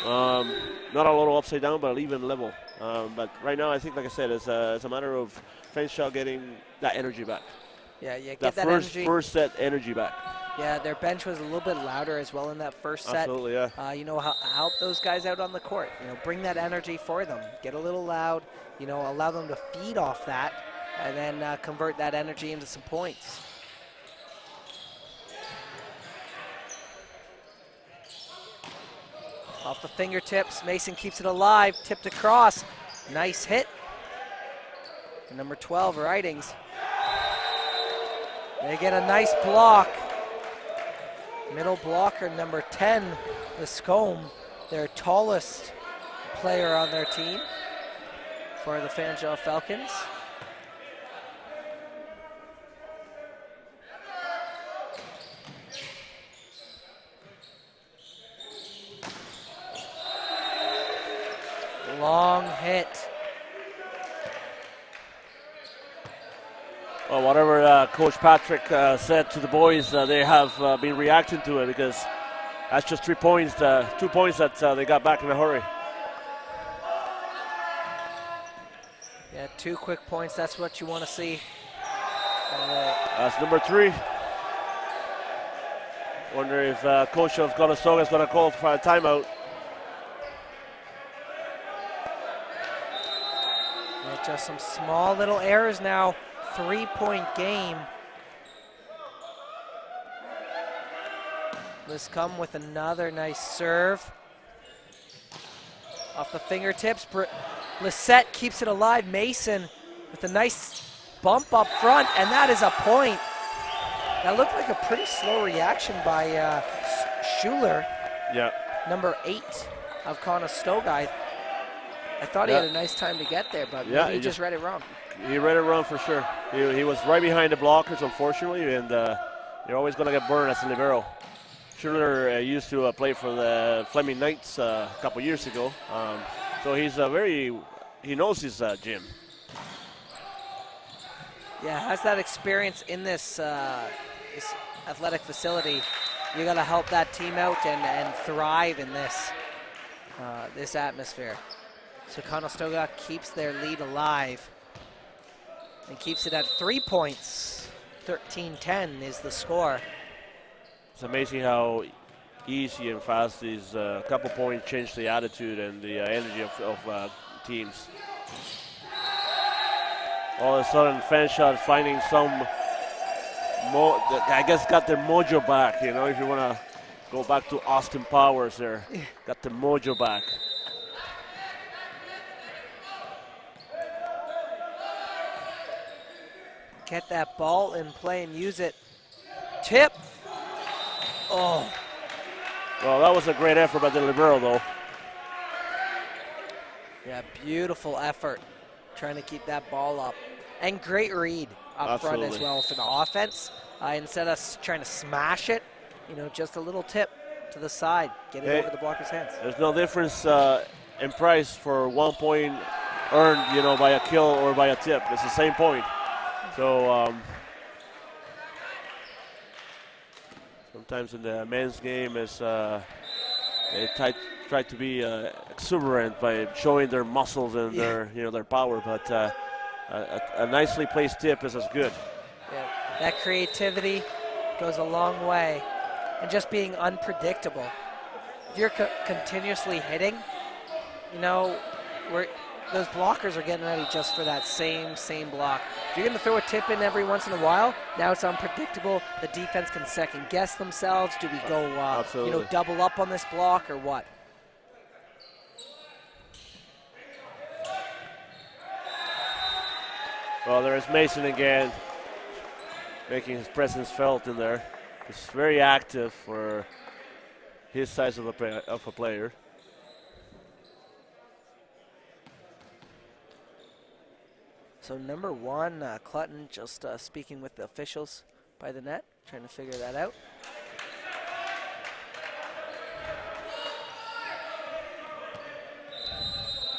Not a little upside down, but even level. But right now, I think, like I said, it's a matter of Fanshawe getting that energy back. Yeah, get that energy. First set energy back. Yeah, their bench was a little bit louder as well in that first set. Absolutely, yeah. Help those guys out on the court. Bring that energy for them. Get a little loud. Allow them to feed off that, and then convert that energy into some points. Off the fingertips, Mason keeps it alive, tipped across. Nice hit. And number 12, Ridings. They get a nice block. Middle blocker, number 10, Lescombe, their tallest player on their team for the Fanshawe Falcons. Long hit. Well, whatever Coach Patrick said to the boys, they have been reacting to it, because that's just 3 points, 2 points that they got back in a hurry. Yeah, 2 quick points. That's what you want to see. That's number 3. Wonder if Coach of Conestoga is going to call for a timeout. Yeah, just some small little errors now. 3-point game. Let's come with another nice serve. Off the fingertips, Lissette keeps it alive. Mason with a nice bump up front, and that is a point. That looked like a pretty slow reaction by Schuler. Yeah. Number 8 of Conestoga. I thought he had a nice time to get there, but maybe he just read it wrong. He read it wrong for sure. He was right behind the blockers, unfortunately, and you're always going to get burned as a libero. Schuler used to play for the Fleming Knights a couple years ago, so he's he knows his gym. Yeah, has that experience in this athletic facility. You got to help that team out and thrive in this atmosphere. So Conestoga keeps their lead alive and keeps it at 3 points. 13-10 is the score. It's amazing how easy and fast. These couple points change the attitude and the energy of teams. All of a sudden, Fanshawe finding some, I guess, got their mojo back. You know, if you want to go back to Austin Powers there, got the mojo back. Get that ball in play and use it. Tip. Oh. Well, that was a great effort by the libero, though. Yeah, beautiful effort trying to keep that ball up. And great read up front as well for the offense. Instead of trying to smash it, you know, just a little tip to the side. Get it over the blocker's hands. There's no difference in price for 1 point earned, you know, by a kill or by a tip. It's the same point. So sometimes in the men's game is they try to be exuberant by showing their muscles and their power, but a nicely placed tip is as good. Yeah, that creativity goes a long way, and just being unpredictable. If you're continuously hitting, you know, those blockers are getting ready just for that same block. If you're going to throw a tip in every once in a while, now it's unpredictable. The defense can second guess themselves. Do we go, double up on this block or what? Well, there is Mason again, making his presence felt in there. He's very active for his size of a player. So number 1, Clutton just speaking with the officials by the net, trying to figure that out.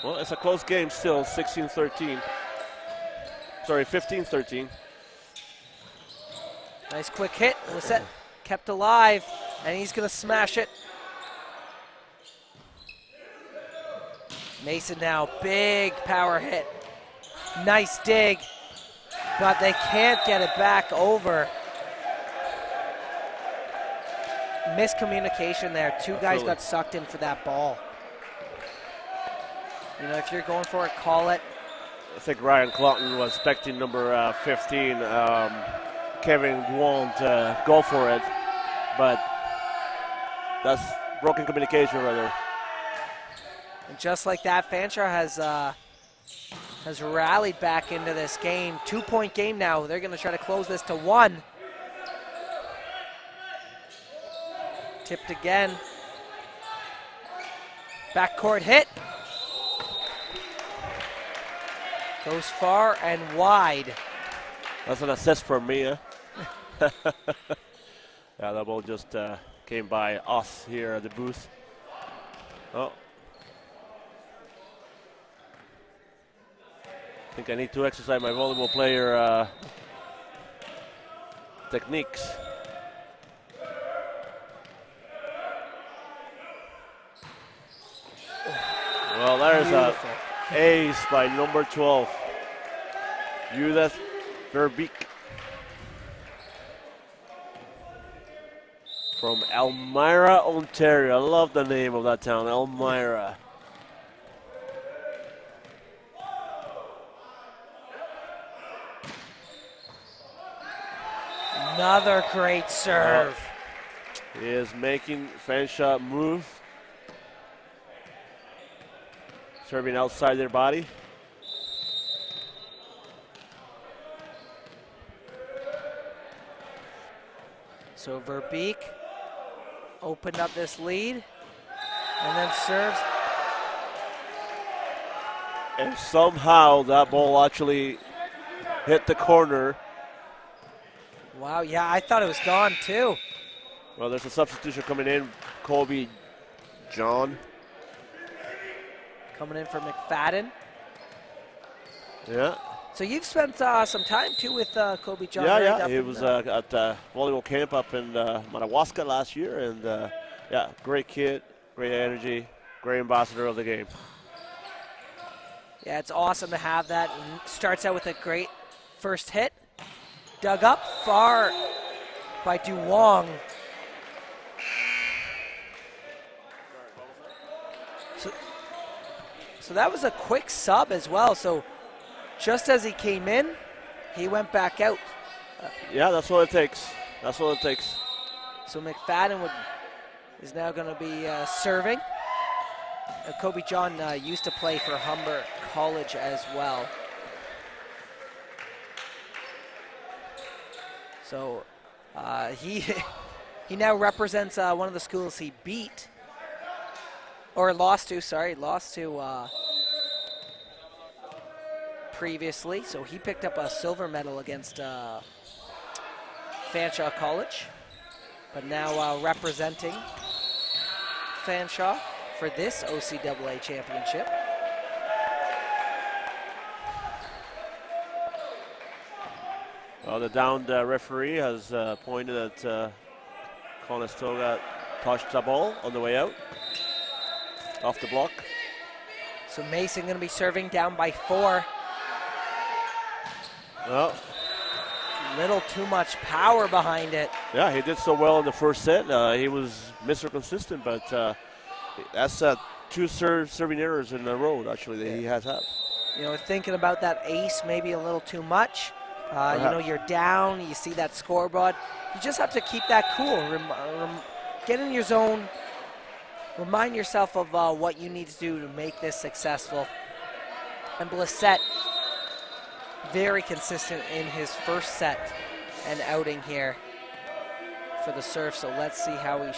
Well, it's a close game still, 16-13. Sorry, 15-13. Nice quick hit. Lissette kept alive, and he's going to smash it. Mason now, big power hit. Nice dig, but they can't get it back over. Miscommunication there. Two guys got sucked in for that ball. You know, if you're going for it, call it. I think Ryan Clutton was expecting number 15, Kevin Duant, to go for it, but that's broken communication right there. And just like that, Fanshawe has rallied back into this game. 2-point game now. They're going to try to close this to 1. Tipped again. Backcourt hit. Goes far and wide. That's an assist for me. Yeah, that ball just came by us here at the booth. Oh. I think I need to exercise my volleyball player techniques. Well, there's an ace by number 12, Judith Verbeek from Elmira, Ontario. I love the name of that town, Elmira. Another great serve. He is making Fanshawe move. Serving outside their body. So Verbeek opened up this lead and then serves. And somehow that ball actually hit the corner. Wow, yeah, I thought it was gone too. Well, there's a substitution coming in. Colby John. Coming in for McFadden. Yeah. So you've spent some time too with Colby John. Yeah. He was at volleyball camp up in Madawaska last year. And yeah, great kid, great energy, great ambassador of the game. Yeah, it's awesome to have that. And starts out with a great first hit. Dug up far by Duong. So that was a quick sub as well. So just as he came in, he went back out. Yeah, that's what it takes. That's what it takes. So McFadden is now going to be serving. Kobe John used to play for Humber College as well. So he he now represents one of the schools he beat, or lost to, previously. So he picked up a silver medal against Fanshawe College, but now representing Fanshawe for this OCAA championship. Well, the downed referee has pointed at Conestoga touched the ball on the way out, off the block. So Mason going to be serving down by 4. Well, little too much power behind it. Yeah, he did so well in the first set. He was Mr. Consistent, but that's 2 serving errors in a row, actually, that he has had. You know, thinking about that ace maybe a little too much. You know, you're down, you see that scoreboard. You just have to keep that cool. Get in your zone. Remind yourself of what you need to do to make this successful. And Blissett, very consistent in his first set and outing here for the serve. So let's see how he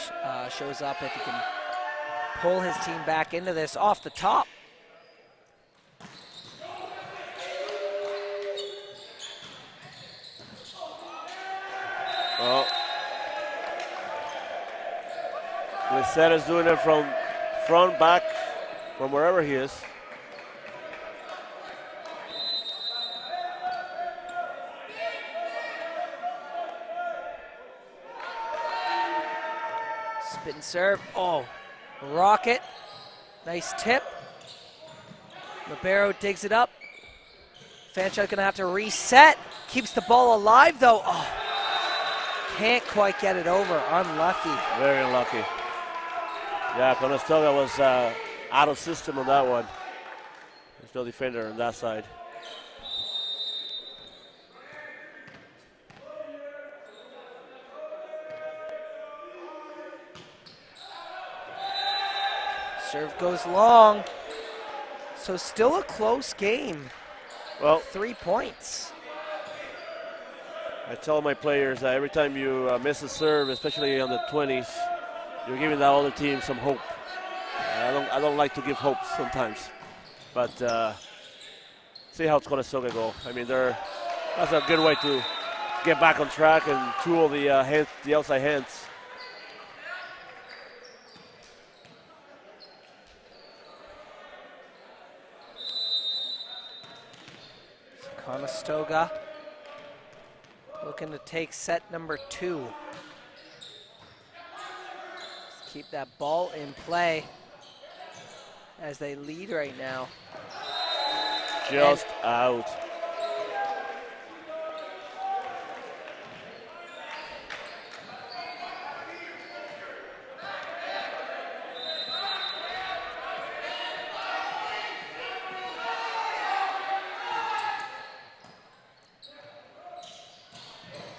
shows up, if he can pull his team back into this off the top. Well, Blissett is doing it from front, back, from wherever he is. Spin serve. Oh, rocket. Nice tip. Libero digs it up. Fanshawe gonna have to reset. Keeps the ball alive though. Oh, can't quite get it over. Unlucky. Very unlucky. Yeah, Conestoga was out of system on that one. There's no defender on that side. Serve goes long. So still a close game. Well, 3 points. I tell my players that every time you miss a serve, especially on the 20s, you're giving that other team some hope. I don't like to give hope sometimes, but see how it's Conestoga go. I mean, that's a good way to get back on track and tool the outside hands. Conestoga looking to take set number 2. Let's keep that ball in play as they lead right now. Just out.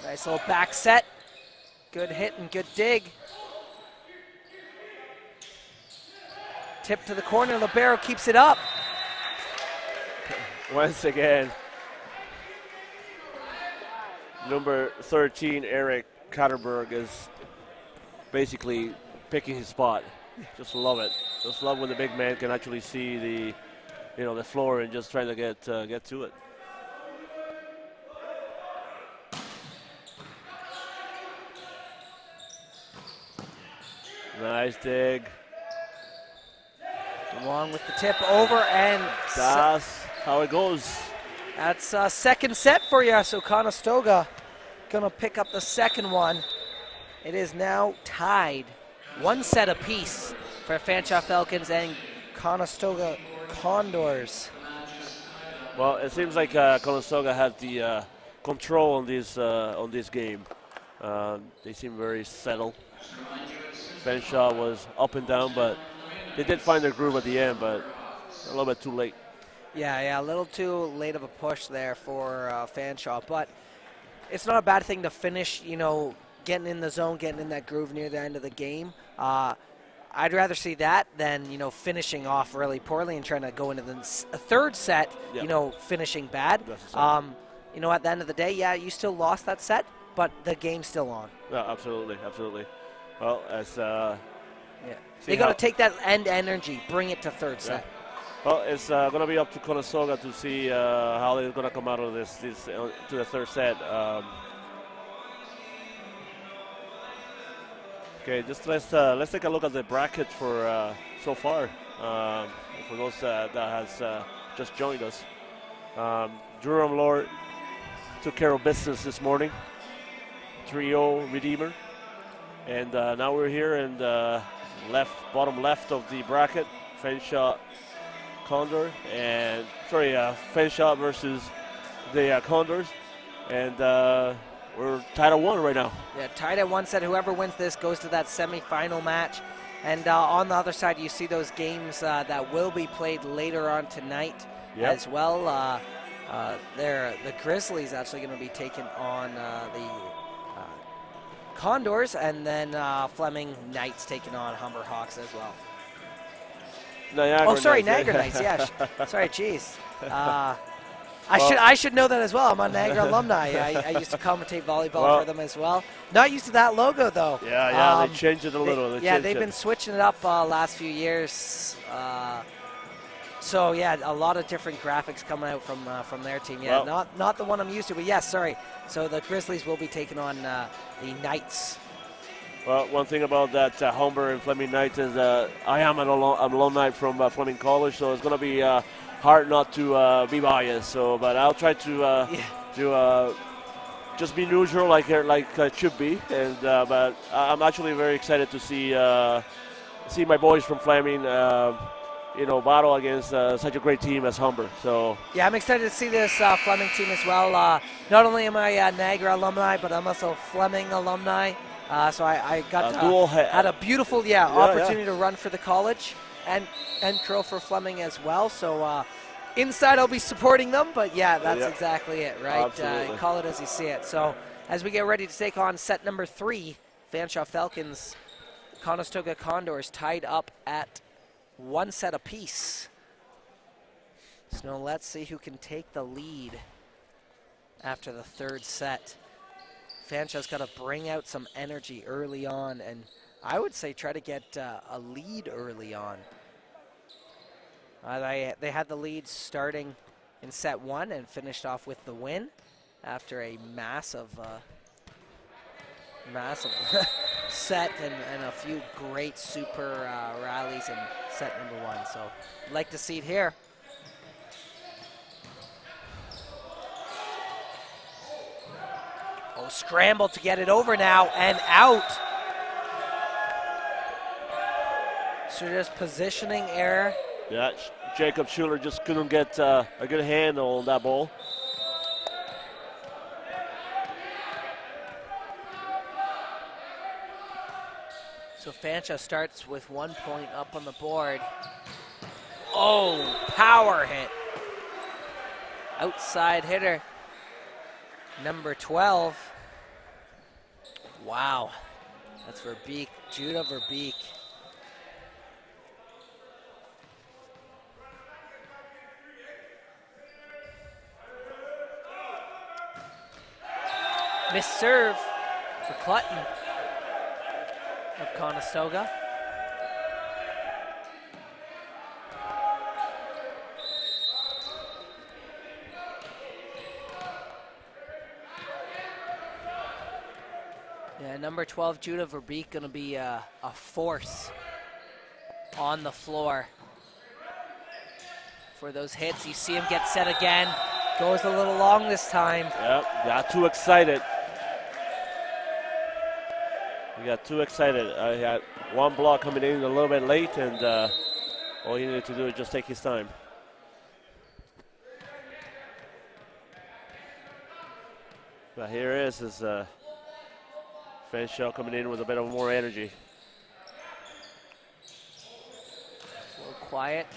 Nice little back set. Good hit and good dig. Tip to the corner. Libero keeps it up. Once again, number 13, Eric Katterberg, is basically picking his spot. Just love it. Just love when the big man can actually see the floor and just trying to get to it. Nice dig. Along with the tip over, and that's how it goes. That's second set for you. So Conestoga gonna pick up the second one. It is now tied, 1 set apiece for Fanshawe Falcons and Conestoga Condors. Well, it seems like Conestoga had the control on this game. They seem very settled. Fanshawe was up and down, but they did find their groove at the end. But a little bit too late. Yeah, a little too late of a push there for Fanshawe, but it's not a bad thing to finish, getting in the zone, getting in that groove near the end of the game. I'd rather see that than, finishing off really poorly and trying to go into the third set, finishing bad. At the end of the day, yeah, you still lost that set, but the game's still on. Yeah, absolutely. Well, they got to take that end energy, bring it to third set. Well, it's going to be up to Conestoga to see how they're going to come out of this to the third set. Okay, just let's take a look at the bracket for so far. For those that has just joined us, Durham Lord took care of business this morning. 3-0 Redeemer, and now we're here in the bottom left of the bracket. Fanshawe Condor Fanshawe versus the Condors, and we're tied at 1 right now. Yeah, tied at 1 set. Whoever wins this goes to that semifinal match. And on the other side, you see those games that will be played later on tonight as well. The Grizzlies actually going to be taking on the Condors, and then Fleming Knights taking on Humber Hawks as well. Niagara Knights. Yeah, sorry, jeez. I should know that as well. I'm a Niagara alumni. I used to commentate volleyball for them as well. Not used to that logo though. Yeah, they changed it a little. They've been switching it up last few years. So a lot of different graphics coming out from their team. Yeah, not the one I'm used to, but yes, sorry. So the Grizzlies will be taking on the Knights. Well, one thing about that Humber and Fleming Knights is I am an alumni from Fleming College, so it's going to be hard not to be biased. So, but I'll try to just be neutral, like it should be. And but I'm actually very excited to see my boys from Fleming, battle against such a great team as Humber. So I'm excited to see this Fleming team as well. Not only am I a Niagara alumni, but I'm also Fleming alumni. So I got had a beautiful opportunity to run for the college and curl for Fleming as well. So inside I'll be supporting them, but that's exactly it, right? Call it as you see it. So as we get ready to take on set number 3, Fanshawe Falcons, Conestoga Condors tied up at 1 set apiece. So let's see who can take the lead after the third set. Fanshawe's got to bring out some energy early on, and I would say try to get a lead early on. They had the lead starting in set 1 and finished off with the win after a massive set and a few great super rallies in set number 1. So I'd like to see it here. Scramble to get it over now and out. So just positioning error. Yeah, Jacob Schuler just couldn't get a good handle on that ball. So Fanshawe starts with 1 point up on the board. Oh, power hit. Outside hitter, number 12. Wow, that's Verbeek, Judah Verbeek. Missed serve for Clutton of Conestoga. Number 12, Judah Verbeek, going to be a force on the floor for those hits. You see him get set again. Goes a little long this time. Yep, got too excited. He got too excited. He had one block coming in a little bit late, and all he needed to do is just take his time. But here is Fanshawe coming in with a bit of more energy. A little quiet.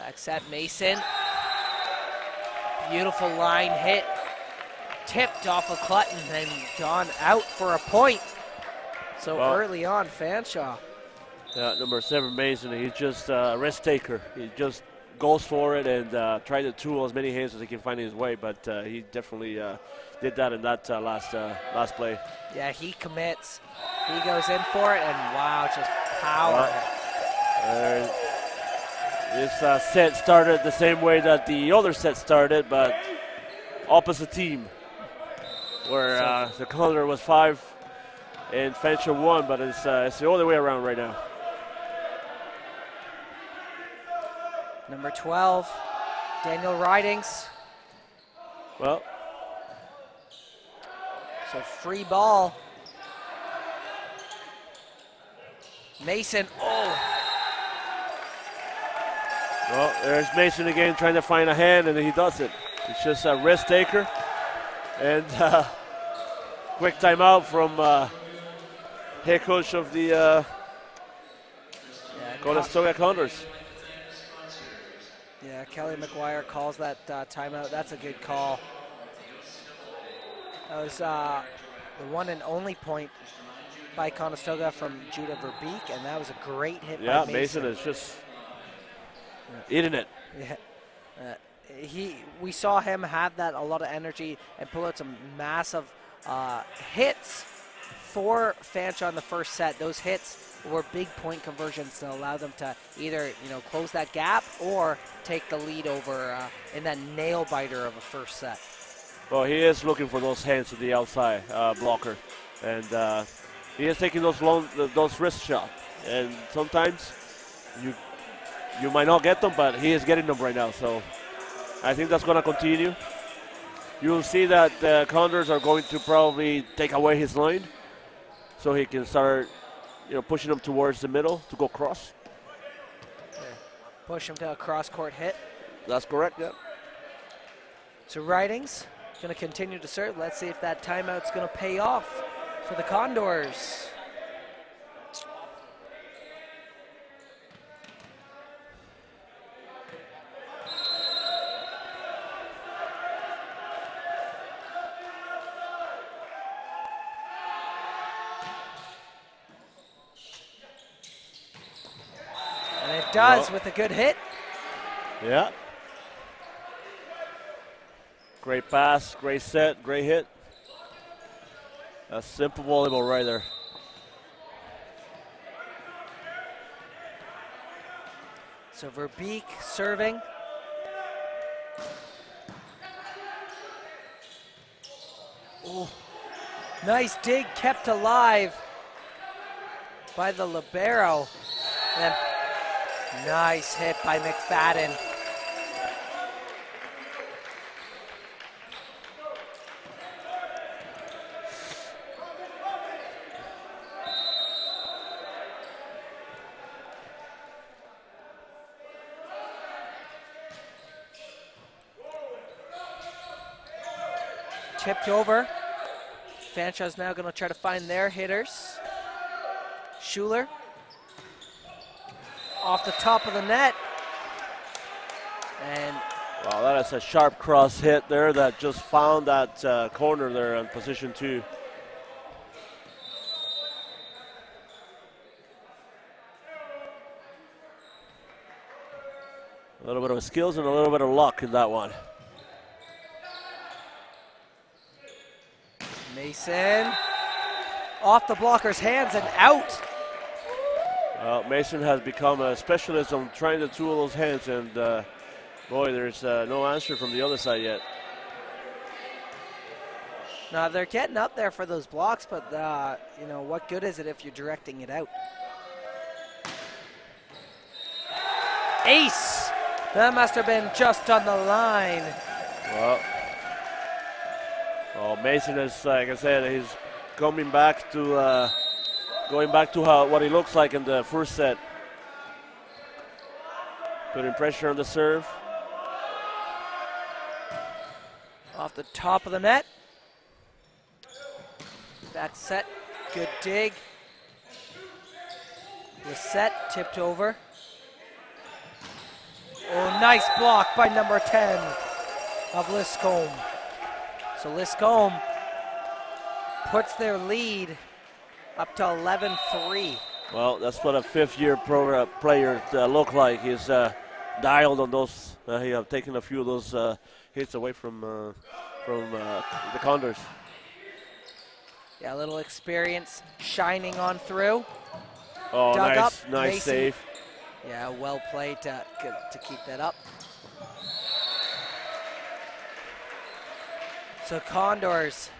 Back set, Mason. Beautiful line hit. Tipped off of Clutton and gone out for a point. So early on, Fanshawe. Yeah, number 7, Mason, he's just a risk taker. He just goes for it and try to tool as many hands as he can find his way, but he definitely did that in that last play. Yeah, he commits. He goes in for it, and wow, just power. This set started the same way that the other set started, but opposite team, where the Condor was 5 and Fanshawe 1, but it's the other way around right now. Number 12, Daniel Ridings. Well, so free ball. Mason, Well, there's Mason again trying to find a hand, and he does it. It's just a risk taker. And quick timeout from head coach of the Conestoga Condors. Yeah, Kelly McGuire calls that timeout. That's a good call. That was the one and only point by Conestoga from Judah Verbeek, and that was a great hit by Mason. Yeah, Mason is just eating it. Yeah. We saw him have that, a lot of energy, and pull out some massive hits for Fanshawe in the first set. Those hits were big point conversions to allow them to either close that gap or take the lead over in that nail biter of a first set. Well, he is looking for those hands to the outside blocker, and he is taking those wrist shots. And sometimes you might not get them, but he is getting them right now. So I think that's going to continue. You'll see that the Condors are going to probably take away his line, so he can start pushing them towards the middle to go cross. Okay. Push him to a cross-court hit. That's correct, yeah. So Ridings going to continue to serve. Let's see if that timeout's going to pay off for the Condors. Does with a good hit. Yeah. Great pass, great set, great hit. That's simple volleyball right there. So Verbeek serving. Ooh. Nice dig, kept alive by the libero. And nice hit by McFadden. Tipped over. Fanshawe's now going to try to find their hitters. Schuler. Off the top of the net. And wow, that is a sharp cross hit there that just found that corner there in position 2. A little bit of skills and a little bit of luck in that one. Mason off the blocker's hands and out. Mason has become a specialist on trying to tool those hands, and boy, there's no answer from the other side yet. Now they're getting up there for those blocks, but what good is it if you're directing it out? Ace! That must have been just on the line. Well, Mason is, like I said, he's going back to what he looks like in the first set. Putting pressure on the serve. Off the top of the net. Back set, good dig. The set tipped over. Oh, nice block by number 10 of Liscombe. So Liscombe puts their lead up to 11-3. Well, that's what a fifth-year player look like. He's dialed on those. He have taken a few of those hits away from the Condors. Yeah, a little experience shining on through. Oh, Dug up, nice Mason. save. Yeah, well played to keep that up. So Condors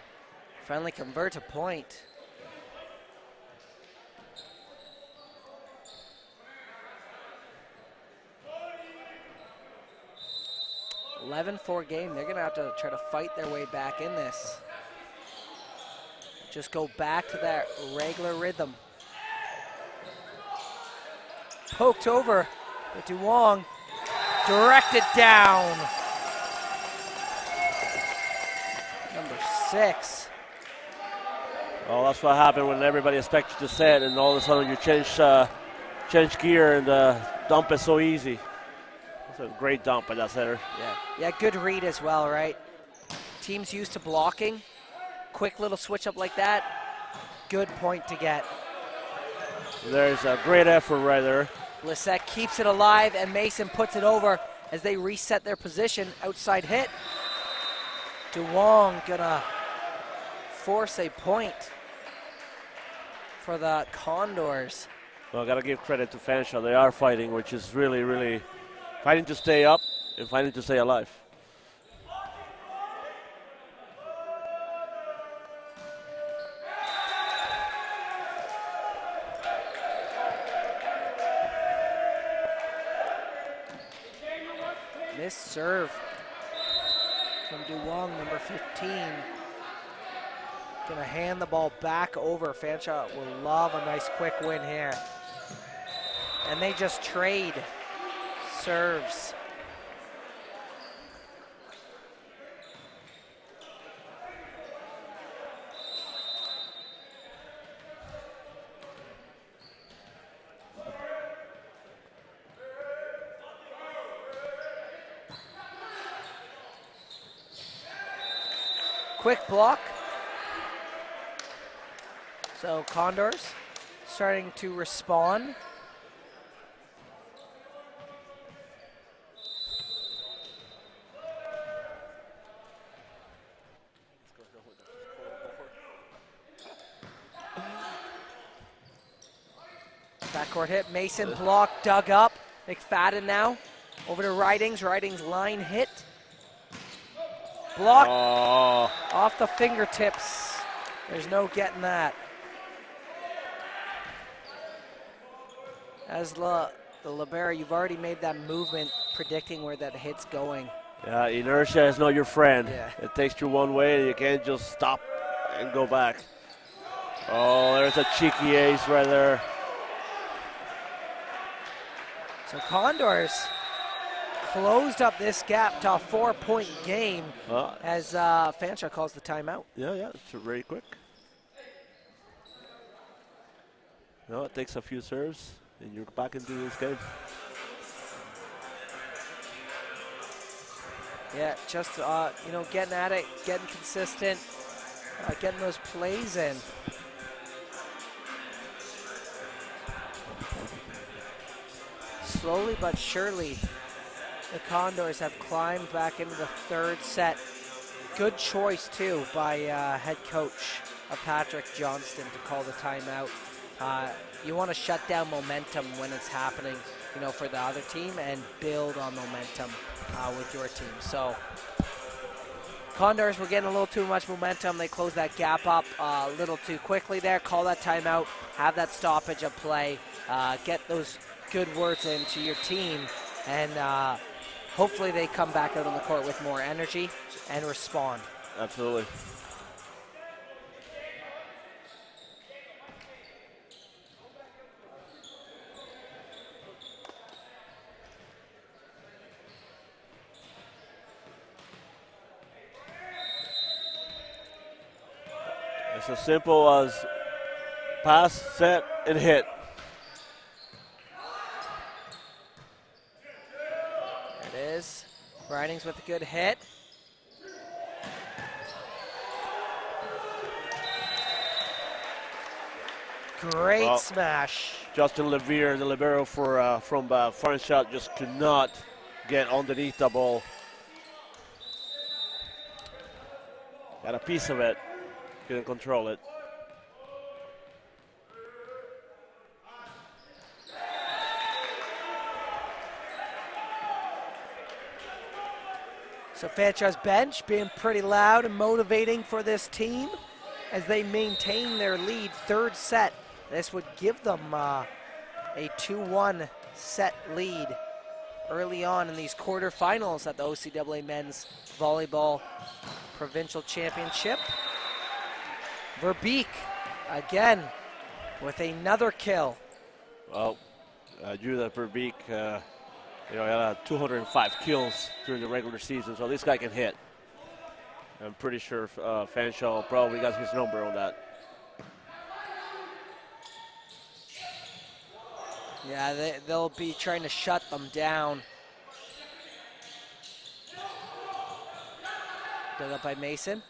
finally convert a point. 11-4 game. They're going to have to try to fight their way back in this. Just go back to that regular rhythm. Poked over, but Duong directed down. Number 6. Oh, that's what happened when everybody expects you to set, and all of a sudden you change gear, and dump is so easy. It's a great dump by that setter. Yeah, good read as well, right? Teams used to blocking. Quick little switch up like that. Good point to get. There's a great effort right there. Lissette keeps it alive, and Mason puts it over as they reset their position. Outside hit. Duong gonna force a point for the Condors. Well, I got to give credit to Fanshawe. They are fighting, which is really, really fighting to stay up and fighting to stay alive. Missed serve from Duong, number 15. Gonna hand the ball back over. Fanshawe will love a nice quick win here. And they just trade serves. Quick block. So Condors starting to respond. Backcourt hit, Mason block, dug up. McFadden now over to Ridings. Ridings line hit. Block off the fingertips. There's no getting that. As the libero, you've already made that movement predicting where that hit's going. Yeah, inertia is not your friend. Yeah. It takes you one way and you can't just stop and go back. Oh, there's a cheeky ace right there. So Condors closed up this gap to a 4-point game as Fanshawe calls the timeout. Yeah, it's very quick. No, it takes a few serves and you're back into this game. Yeah, just getting at it, getting consistent, getting those plays in. Slowly but surely, the Condors have climbed back into the third set. Good choice, too, by head coach Patrick Johnston to call the timeout. You want to shut down momentum when it's happening, for the other team and build on momentum with your team. So Condors were getting a little too much momentum. They closed that gap up a little too quickly there. Call that timeout, have that stoppage of play, get those good words into your team, and hopefully they come back out on the court with more energy and respond. Absolutely. It's as simple as pass, set, and hit. Ridings with a good hit. Great smash. Justin Levere, the libero from Fanshawe, just could not get underneath the ball. Got a piece of it, couldn't control it. So Fanshawe's bench being pretty loud and motivating for this team as they maintain their lead. Third set. This would give them a 2-1 set lead early on in these quarterfinals at the OCAA Men's Volleyball Provincial Championship. Verbeek again with another kill. Well, I knew that Verbeek, he had 205 kills during the regular season, so this guy can hit. I'm pretty sure Fanshawe probably got his number on that. Yeah, they'll be trying to shut them down. Dug up by Mason.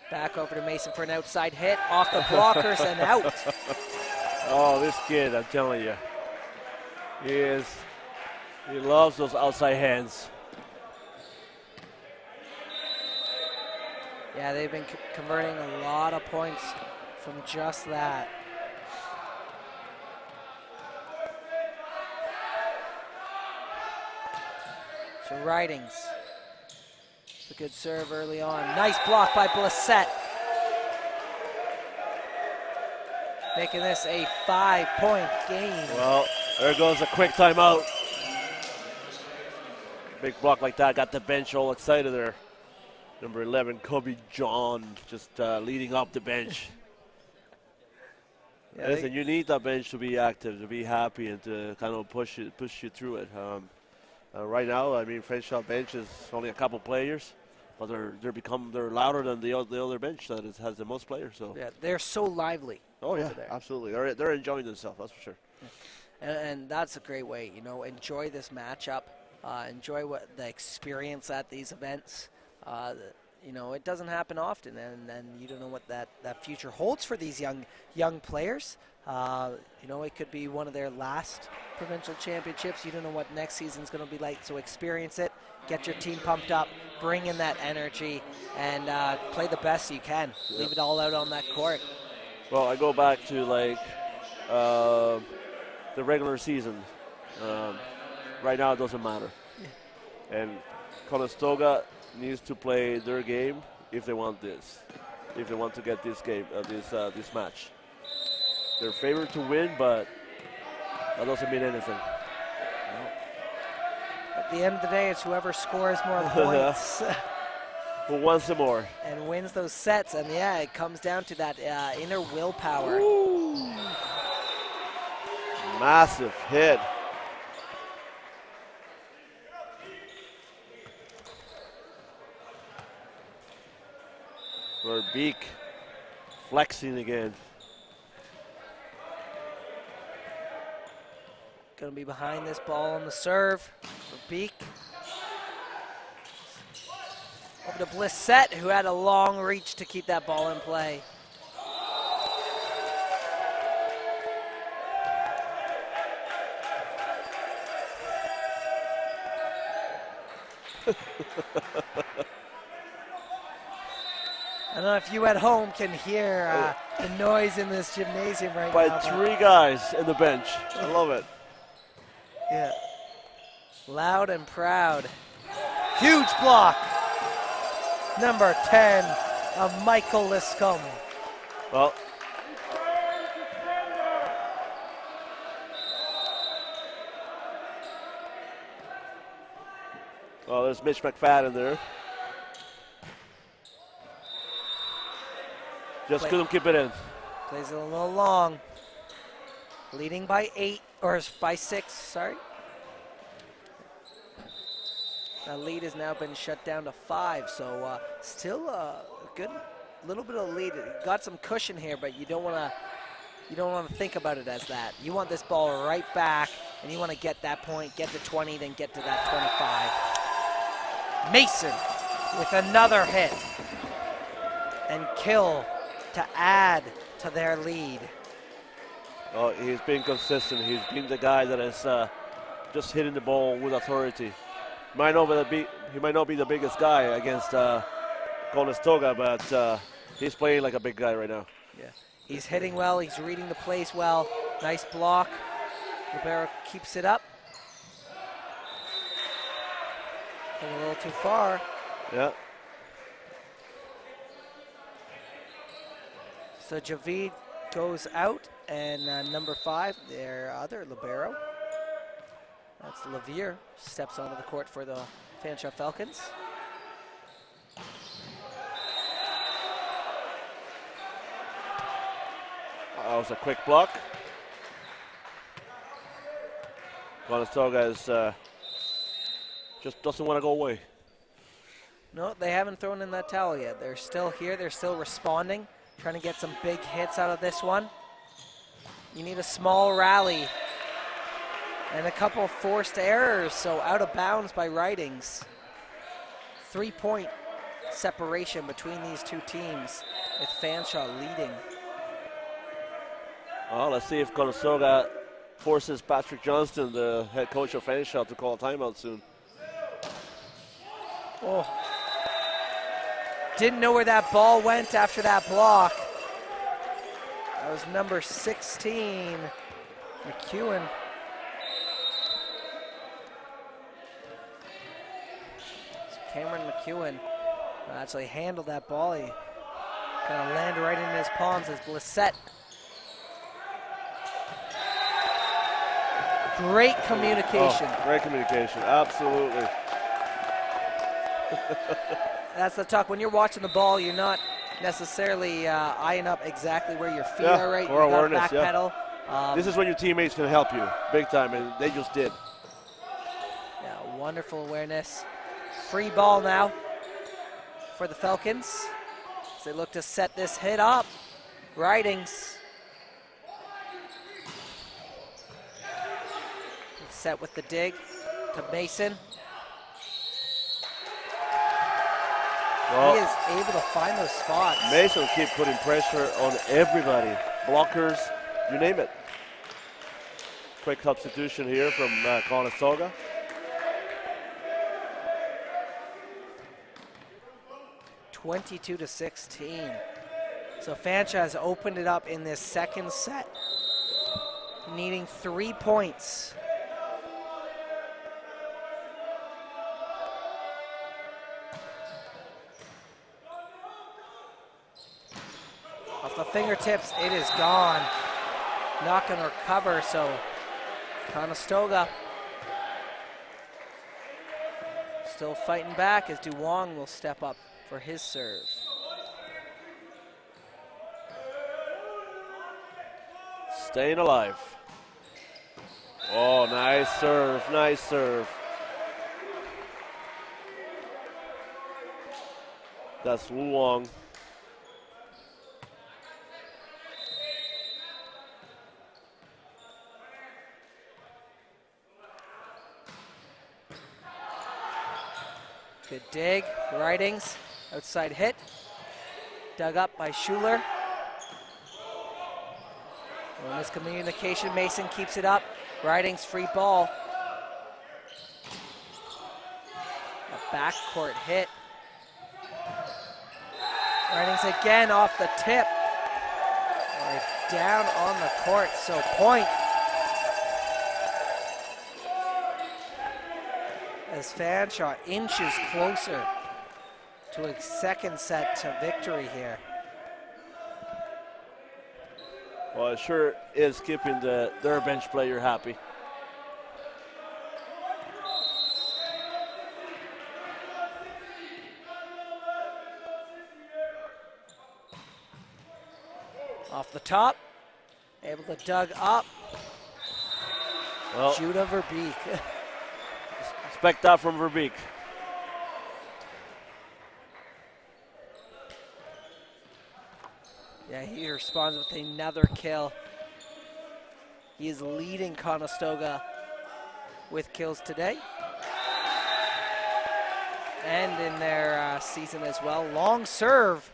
Back over to Mason for an outside hit. Off the blockers and out. Oh, this kid, I'm telling you. He loves those outside hands. Yeah, they've been converting a lot of points from just that. So Ridings, a good serve early on. Nice block by Blissett. Making this a 5-point game. Well, there goes a quick timeout. Big block like that got the bench all excited there. Number 11, Kobe John, just leading up the bench. Yeah, listen, you need that bench to be active, to be happy, and to kind of push you through it. Right now, I mean, Fanshawe bench is only a couple players, but they're louder than the other bench that has the most players. So yeah, they're so lively. Oh yeah, absolutely. They're enjoying themselves. That's for sure. Yeah. And that's a great way. Enjoy this matchup. Enjoy the experience at these events. It doesn't happen often, and you don't know what that future holds for these young players. It could be one of their last provincial championships. You don't know what next season's going to be like, so experience it, get your team pumped up, bring in that energy, and play the best you can. Yep. Leave it all out on that court. Well, I go back to the regular season. Right now, it doesn't matter, and Conestoga needs to play their game if they want this, if they want to get this game, this match. They're favored to win, but that doesn't mean anything. No. At the end of the day, it's whoever scores more points. Who wants some more? And wins those sets, and yeah, it comes down to that inner willpower. Ooh. Massive hit. Verbeek flexing again. Going to be behind this ball on the serve. Verbeek. Over to Blissett, who had a long reach to keep that ball in play. I don't know if you at home can hear the noise in this gymnasium right now. By 3 guys in the bench. I love it. Yeah. Loud and proud. Huge block. Number 10 of Michael Liscombe. Well, there's Mitch McFadden there. Just couldn't keep it in. Plays it a little long. Leading by 8, or by 6, sorry. That lead has now been shut down to 5, so still a good little bit of lead. Got some cushion here, but you don't want to think about it as that. You want this ball right back, and you want to get that point, get to 20, then get to that 25. Mason with another hit. And kill to add to their lead. Oh, he's been consistent. He's been the guy that is just hitting the ball with authority. He might not be the biggest guy against Conestoga, but he's playing like a big guy right now. Yeah, he's hitting well. He's reading the plays well. Nice block. Libero keeps it up. A little too far. Yeah. So Javid goes out, and number 5, their other libero, that's Lavier, steps onto the court for the Fanshawe Falcons. That was a quick block. Conestoga is just doesn't want to go away. No, they haven't thrown in that towel yet. They're still here. They're still responding, trying to get some big hits out of this one. You need a small rally and a couple of forced errors, so out of bounds by Ridings. 3-point separation between these two teams, with Fanshawe leading. Well, let's see if Conestoga forces Patrick Johnston, the head coach of Fanshawe, to call a timeout soon. Oh. Didn't know where that ball went after that block. That was number 16, McEwen. So Cameron McEwen actually handled that ball. He kind of landed right into his palms as Blissett. Great communication. Oh, great communication, absolutely. That's the talk. When you're watching the ball, you're not necessarily eyeing up exactly where your feet are, right? Or awareness, back pedal. This is when your teammates can help you big time, and they just did. Yeah, wonderful awareness. Free ball now for the Falcons as they look to set this hit up. Ridings. Set with the dig to Mason. Well, he is able to find those spots. Mason will keep putting pressure on everybody. Blockers, you name it. Quick substitution here from Conestoga. (22-16). So Fanshawe has opened it up in this second set, needing 3 points. Off the fingertips, it is gone. Not going to recover, so Conestoga still fighting back as Duwong will step up for his serve. Staying alive. Oh, nice serve, nice serve. That's Luong. Good dig, Ridings, outside hit. Dug up by Schuler. Well, miscommunication, Mason keeps it up. Ridings free ball. A backcourt hit. Ridings again off the tip. And it's down on the court, so point. As Fanshawe inches closer to a second set to victory here. Well, it sure is keeping their bench player happy. Off the top, able to dug up. Well, Judah Verbeek. expect that from Verbeek. Yeah, he responds with another kill. He is leading Conestoga with kills today. end in their season as well. Long serve,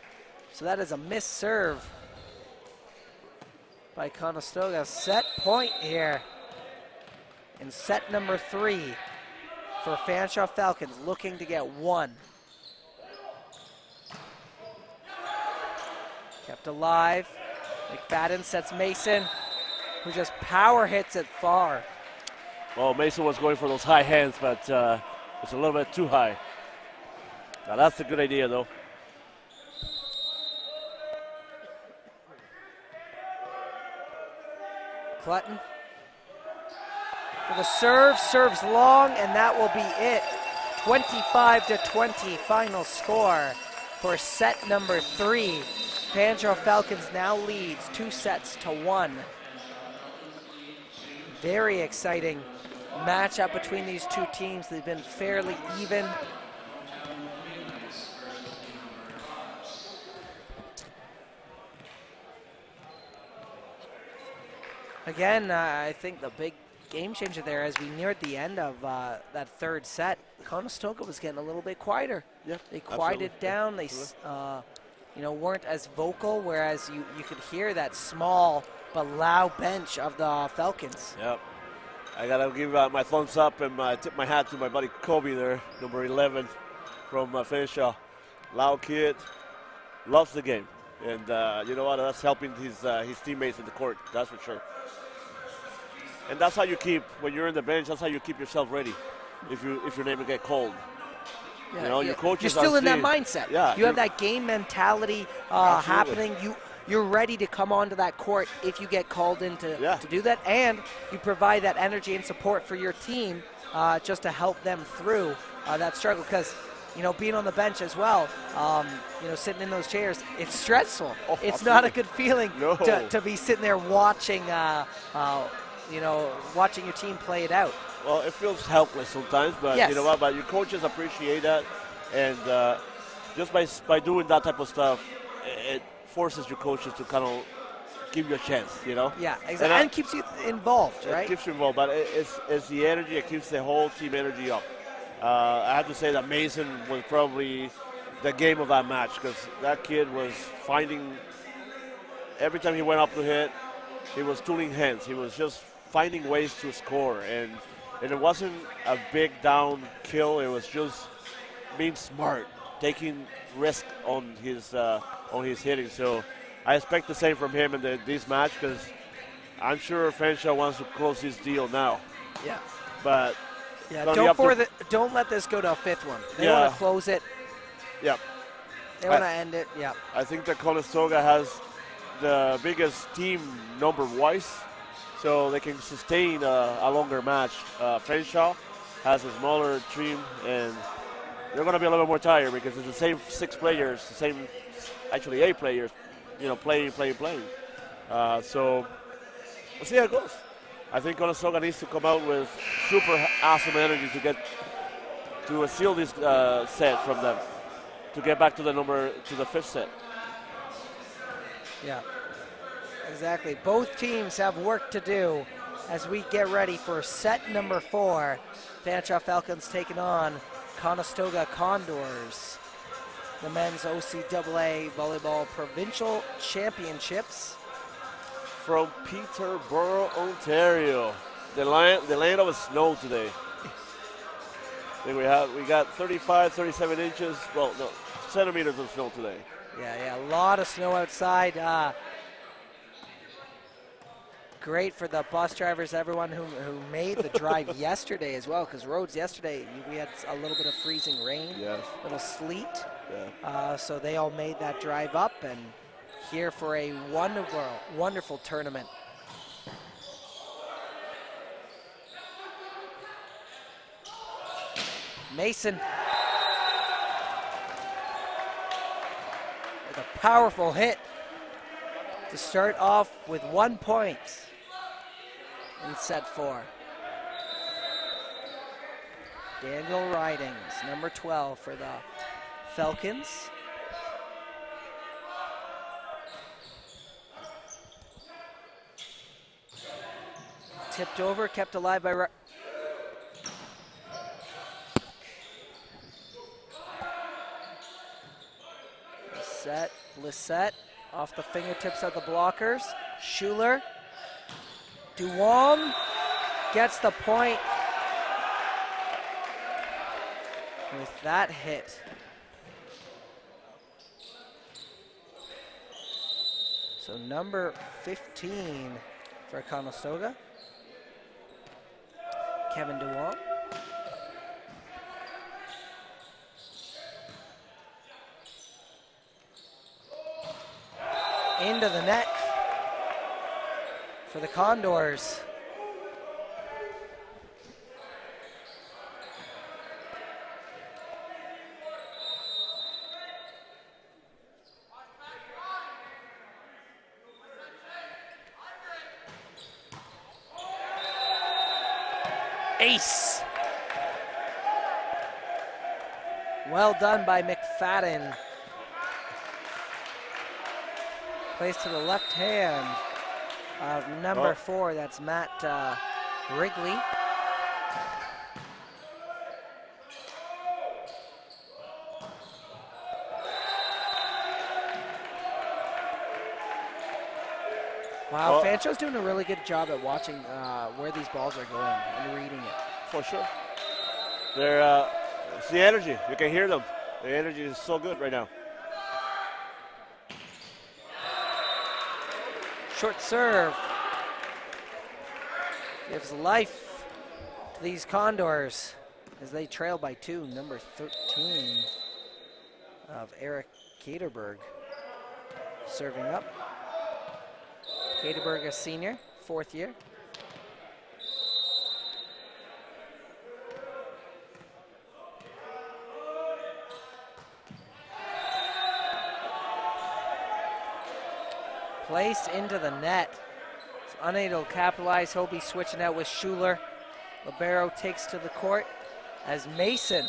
so that is a missed serve by Conestoga. Set point here in set number 3 for Fanshawe Falcons, looking to get 1. Kept alive. McFadden sets Mason, who just power hits it far. Well, Mason was going for those high hands, but it's a little bit too high. Now that's a good idea, though. Clutton for the serve, serves long, and that will be it. 25-20 final score for set number 3. Fanshawe Falcons now leads 2-1. Very exciting matchup between these two teams. They've been fairly even. Again, I think the big game changer there as we neared the end of that third set, Conestoga was getting a little bit quieter. Yeah, they quieted down. They weren't as vocal, whereas you could hear that small but loud bench of the Falcons. Yep. I got to give my thumbs up and tip my hat to my buddy Kobe there, number 11 from Fanshawe. Loud kid, loves the game. And you know what, that's helping his teammates in the court, that's for sure. And that's how you keep, when you're in the bench, that's how you keep yourself ready if your name will get called. Yeah, you know, your coaches you're still in that mindset. Yeah, you have that game mentality happening. You're ready to come onto that court if you get called in to do that, and you provide that energy and support for your team just to help them through that struggle. Because being on the bench as well, sitting in those chairs, it's stressful. Oh, it's absolutely. not a good feeling No. to be sitting there watching, watching your team play it out. Well, it feels helpless sometimes, but yes. You know what? But your coaches appreciate that, and just by doing that type of stuff, it forces your coaches to kind of give you a chance. Yeah, exactly, and keeps you involved, right? It keeps you involved, but it's the energy. It keeps the whole team energy up. I have to say that Mason was probably the game of that match because that kid was finding every time he went up to hit, he was tooling hands. He was just finding ways to score, and it wasn't a big down kill. It was just being smart, taking risk on his hitting. So I expect the same from him in this match because I'm sure Fanshawe wants to close this deal now. Yeah. But don't let this go to a fifth one. They want to close it. Yep. They want to end it. Yeah. I think that Conestoga has the biggest team number-wise, so they can sustain a longer match. Fanshawe has a smaller team, and they're going to be a little more tired because it's the same 6 players, actually 8 players, playing. So we'll see how it goes. I think Conestoga needs to come out with super awesome energy to seal this set from them, to get back to the 5th set. Yeah, exactly. Both teams have work to do as we get ready for set number 4. Fanshawe Falcons taking on Conestoga Condors, the men's OCAA Volleyball Provincial Championships. From Peterborough, Ontario, the land of snow today. I think we got 35, 37 inches. Well, no, centimeters of snow today. Yeah, a lot of snow outside. Great for the bus drivers, everyone who made the drive yesterday as well, because roads yesterday, we had a little bit of freezing rain, a little sleet. Yeah. So they all made that drive up and here for a wonderful tournament. Mason with a powerful hit to start off with 1 point in set 4. Daniel Ridings, number 12 for the Falcons. Tipped over, kept alive by set, Blissett off the fingertips of the blockers. Schuler, Duong gets the point with that hit. So number 15 for Conestoga, Kevin Duong. Into the net for the Condors. Ace. Well done by McFadden. Plays to the left hand of number 4, that's Matt Wrigley. Wow, Fanshawe's doing a really good job at watching where these balls are going and reading it. For sure. They're, it's the energy. You can hear them. The energy is so good right now. Short serve gives life to these Condors as they trail by 2. Number 13 of Eric Caterberg serving up. Caterberg, a senior, 4th year. Placed into the net. It's unable to capitalize. Hobie switching out with Schuler. Libero takes to the court as Mason.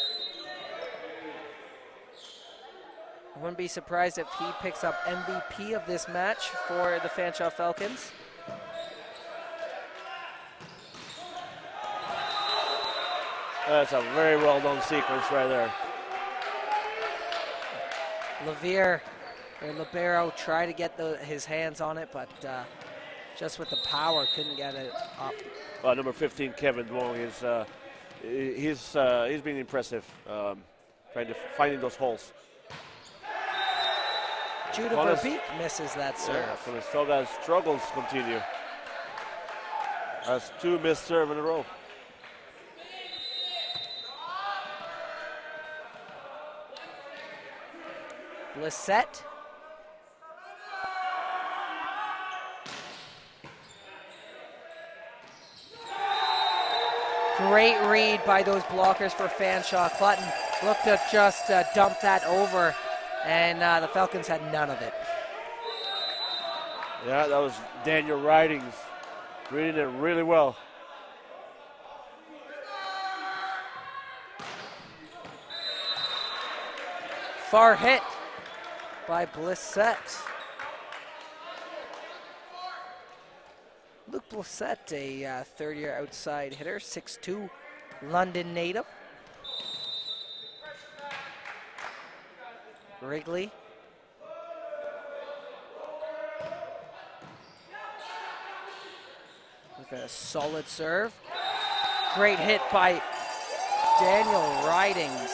I wouldn't be surprised if he picks up MVP of this match for the Fanshawe Falcons. That's a very well done sequence right there. Libero tried to get his hands on it, but just with the power, couldn't get it up. Well, number 15, Kevin Duong, he's been impressive, finding those holes. Judah Verbeek misses that serve. Conestoga's struggles continue. That's 2 missed serve in a row. Blissett. Great read by those blockers for Fanshawe. Clutton looked to just dump that over, and the Falcons had none of it. Yeah, that was Daniel Ridings reading it really well. Far hit by Blissett. Luke Blissett, a 3rd-year outside hitter, 6'2", London native. Wrigley. With a solid serve. Great hit by Daniel Ridings.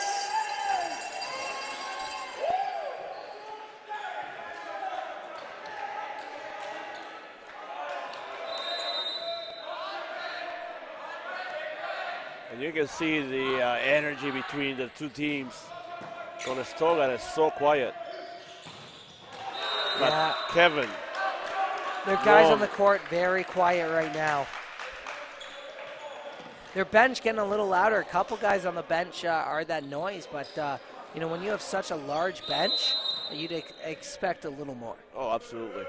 And you can see the energy between the 2 teams. Conestoga is so quiet. But yeah. Kevin. Their guys on the court very quiet right now. Their bench getting a little louder. A couple guys on the bench are that noise, but you know, when you have such a large bench, you'd expect a little more. Oh, absolutely.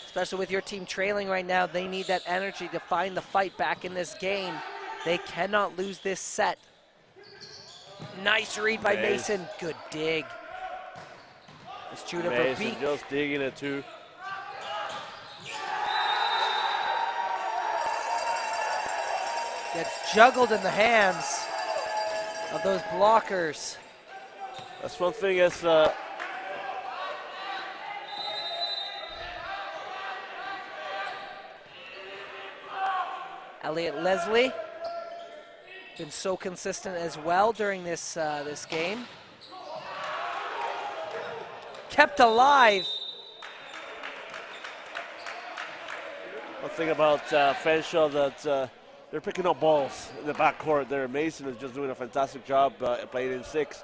Especially with your team trailing right now, they need that energy to find the fight back in this game. They cannot lose this set. Nice read by Mason. Good dig. It's Judah Verbeek. Just digging it too. Gets juggled in the hands of those blockers. That's one thing is Elliot Leslie been so consistent as well during this this game. Kept alive. one thing about Fanshawe that they're picking up balls in the backcourt there. Mason is just doing a fantastic job playing in 6.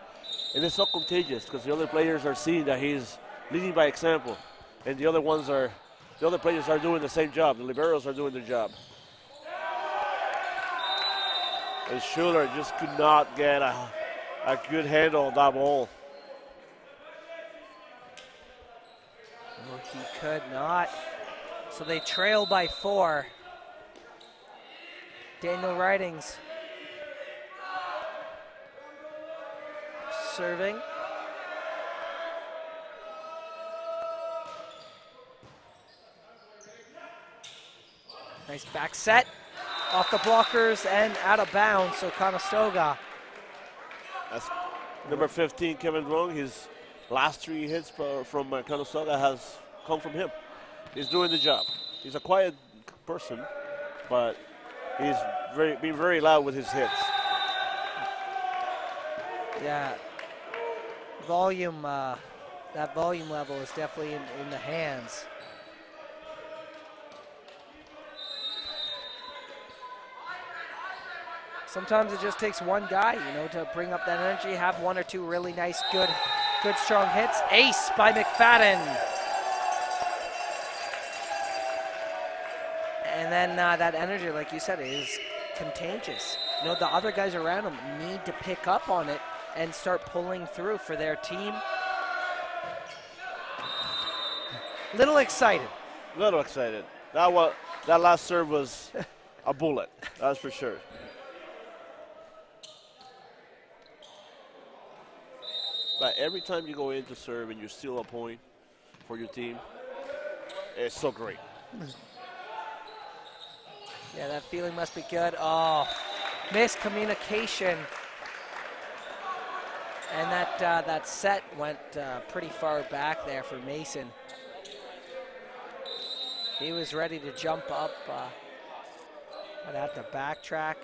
And it's so contagious because the other players are seeing that he's leading by example. And the other players are doing the same job. The liberos are doing their job. And Schuler just could not get a good handle on that ball. Oh, he could not. So they trail by 4. Daniel Ridings serving. Nice back set. Off the blockers and out of bounds, so Conestoga. That's number 15, Kevin Wrong. His last 3 hits from Conestoga has come from him. He's doing the job. He's a quiet person, but he's being very loud with his hits. Yeah, volume. That volume level is definitely in the hands. Sometimes it just takes one guy, to bring up that energy, have 1 or 2 really nice, good strong hits. Ace by McFadden. And then that energy, like you said, is contagious. The other guys around him need to pick up on it and start pulling through for their team. Little excited. Little excited. That last serve was a bullet, that's for sure. But every time you go in to serve and you steal a point for your team, it's so great. Yeah, that feeling must be good. Oh, miscommunication. And that set went pretty far back there for Mason. He was ready to jump up, but had to backtrack.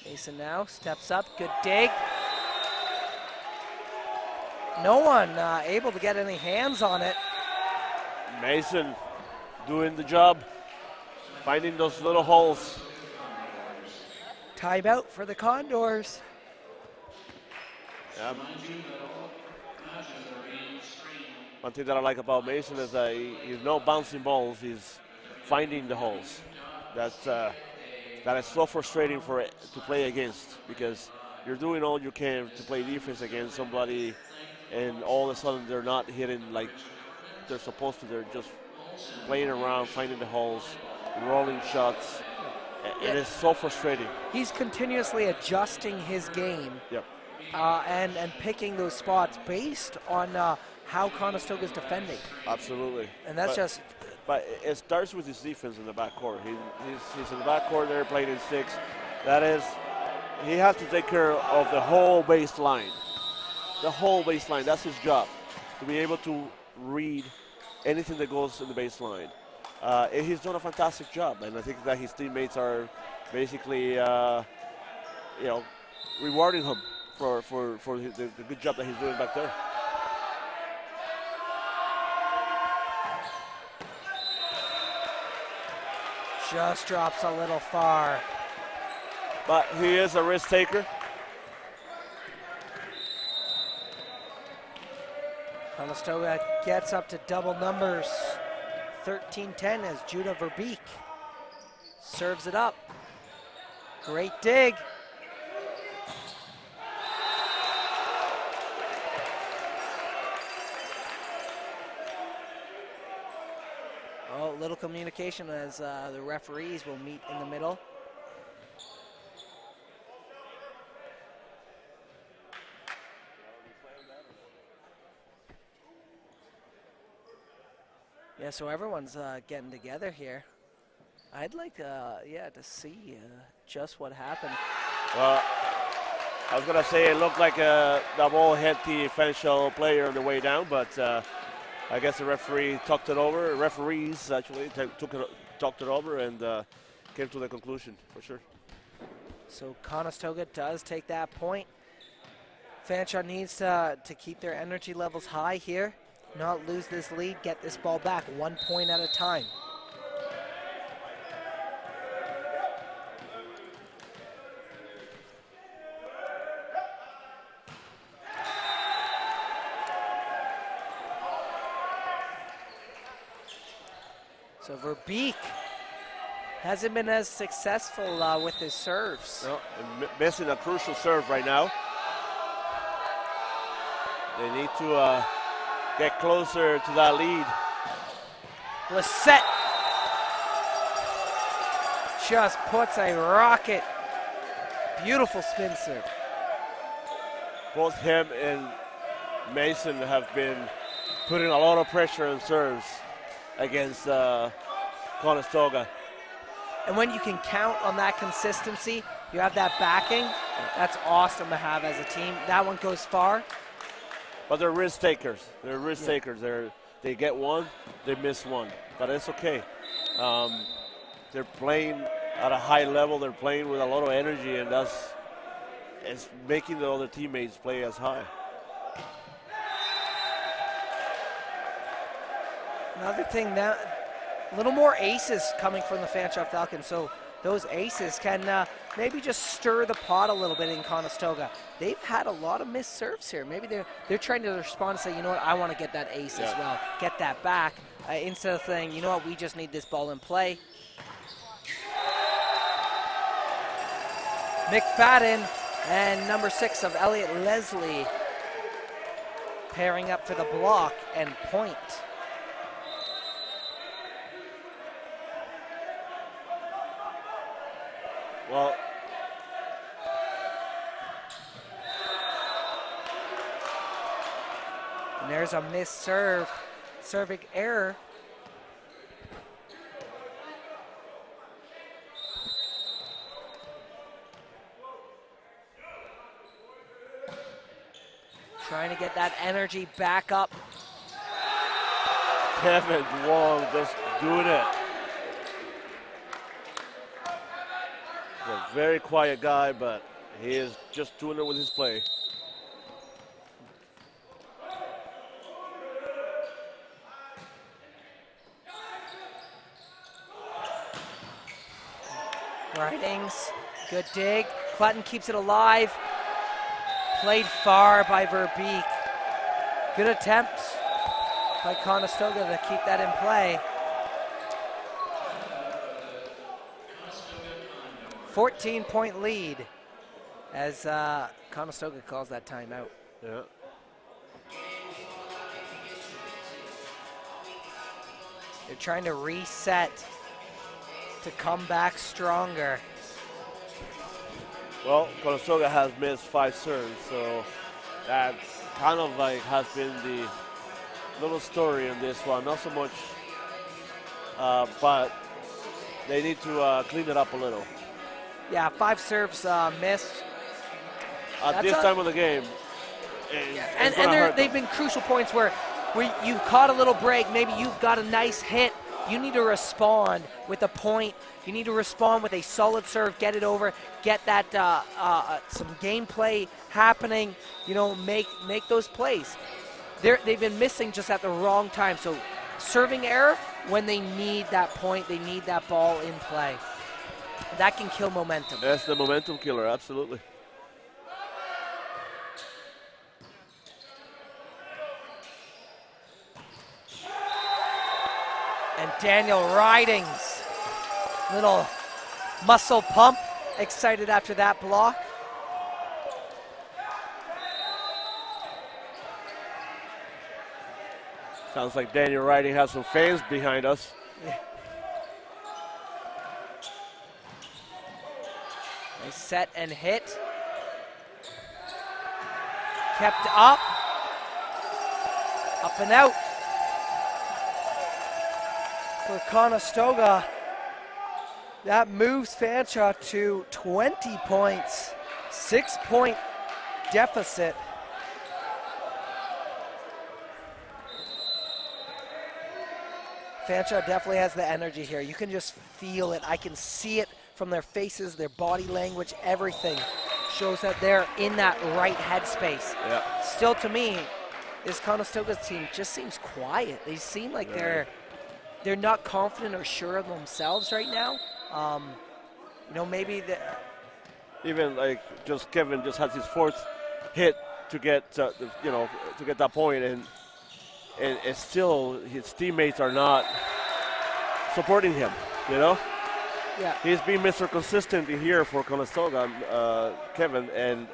Mason now steps up, good dig. No one able to get any hands on it. Mason doing the job, finding those little holes. Timeout for the Condors. One thing that I like about Mason is that he's not bouncing balls, he's finding the holes. That is so frustrating to play against, because you're doing all you can to play defense against somebody, and all of a sudden they're not hitting like they're supposed to. They're just playing around, finding the holes, rolling shots. It is so frustrating. He's continuously adjusting his game. Yep. And picking those spots based on how Conestoga is defending. Absolutely. And that's But it starts with his defense in the backcourt. He's in the backcourt there playing in 6. That is, he has to take care of the whole baseline. The whole baseline, that's his job, to be able to read anything that goes in the baseline. And he's done a fantastic job, and I think that his teammates are basically, rewarding him for the good job that he's doing back there. just drops a little far. But he is a risk taker. Conestoga gets up to double numbers. 13-10 as Judah Verbeek serves it up. Great dig. Oh, little communication as the referees will meet in the middle. Yeah, so everyone's getting together here. I'd like to see just what happened. Well, I was gonna say it looked like the ball hit the Fanshawe player on the way down, but I guess the referee talked it over. Referees actually talked it over and came to the conclusion for sure. So Conestoga does take that point. Fanshawe needs to keep their energy levels high here, not lose this lead, get this ball back 1 point at a time. So Verbeek hasn't been as successful with his serves. No, missing a crucial serve right now. They need to get closer to that lead. Lissette just puts a rocket. Beautiful spin serve. Both him and Mason have been putting a lot of pressure on serves against Conestoga. And when you can count on that consistency, you have that backing, that's awesome to have as a team. That one goes far. But they're risk takers. They're risk takers. They get one, they miss one. But it's okay. They're playing at a high level. They're playing with a lot of energy, and it's making the other teammates play as high. Another thing, now, a little more aces coming from the Fanshawe Falcons, so those aces can maybe just stir the pot a little bit in Conestoga. They've had a lot of missed serves here. Maybe they're trying to respond and say, you know what, I want to get that ace as well, get that back, instead of saying, you know what, we just need this ball in play. McFadden and number 6 of Elliot Leslie pairing up for the block and point. Well, and there's a missed serve, serving error. Trying to get that energy back up. Kevin Wong just doing it. A very quiet guy, but he is just doing it with his play. Ridings, good dig. Clutton keeps it alive. Played far by Verbeek. Good attempt by Conestoga to keep that in play. 14-point lead as Conestoga calls that timeout. Yeah. They're trying to reset to come back stronger. Well, Conestoga has missed 5 serves, so that kind of like has been the little story in this one. Not so much, but they need to clean it up a little. Yeah, 5 serves missed. At this time of the game, they've been crucial points where you've caught a little break. Maybe you've got a nice hit. You need to respond with a point. You need to respond with a solid serve, get it over, get that some gameplay happening. You know, make those plays. They've been missing just at the wrong time. So serving error when they need that point, they need that ball in play. That can kill momentum. That's the momentum killer, absolutely. And Daniel Ridings, little muscle pump, excited after that block. Sounds like Daniel Riding has some fans behind us. Yeah. Nice set and hit. Kept up and out. For Conestoga, That moves Fanshawe to 20 points, 6-point deficit. Fanshawe definitely has the energy here. You can just feel it. I can see it from their faces, their body language, everything shows that they're in that right headspace. Yeah. Still, to me, this Conestoga team just seems quiet. They seem like they're not confident or sure of themselves right now. Maybe even like just Kevin just has his fourth hit to get to get that point, and still his teammates are not supporting him. Yeah. He's been Mr. Consistent here for Conestoga, Kevin, and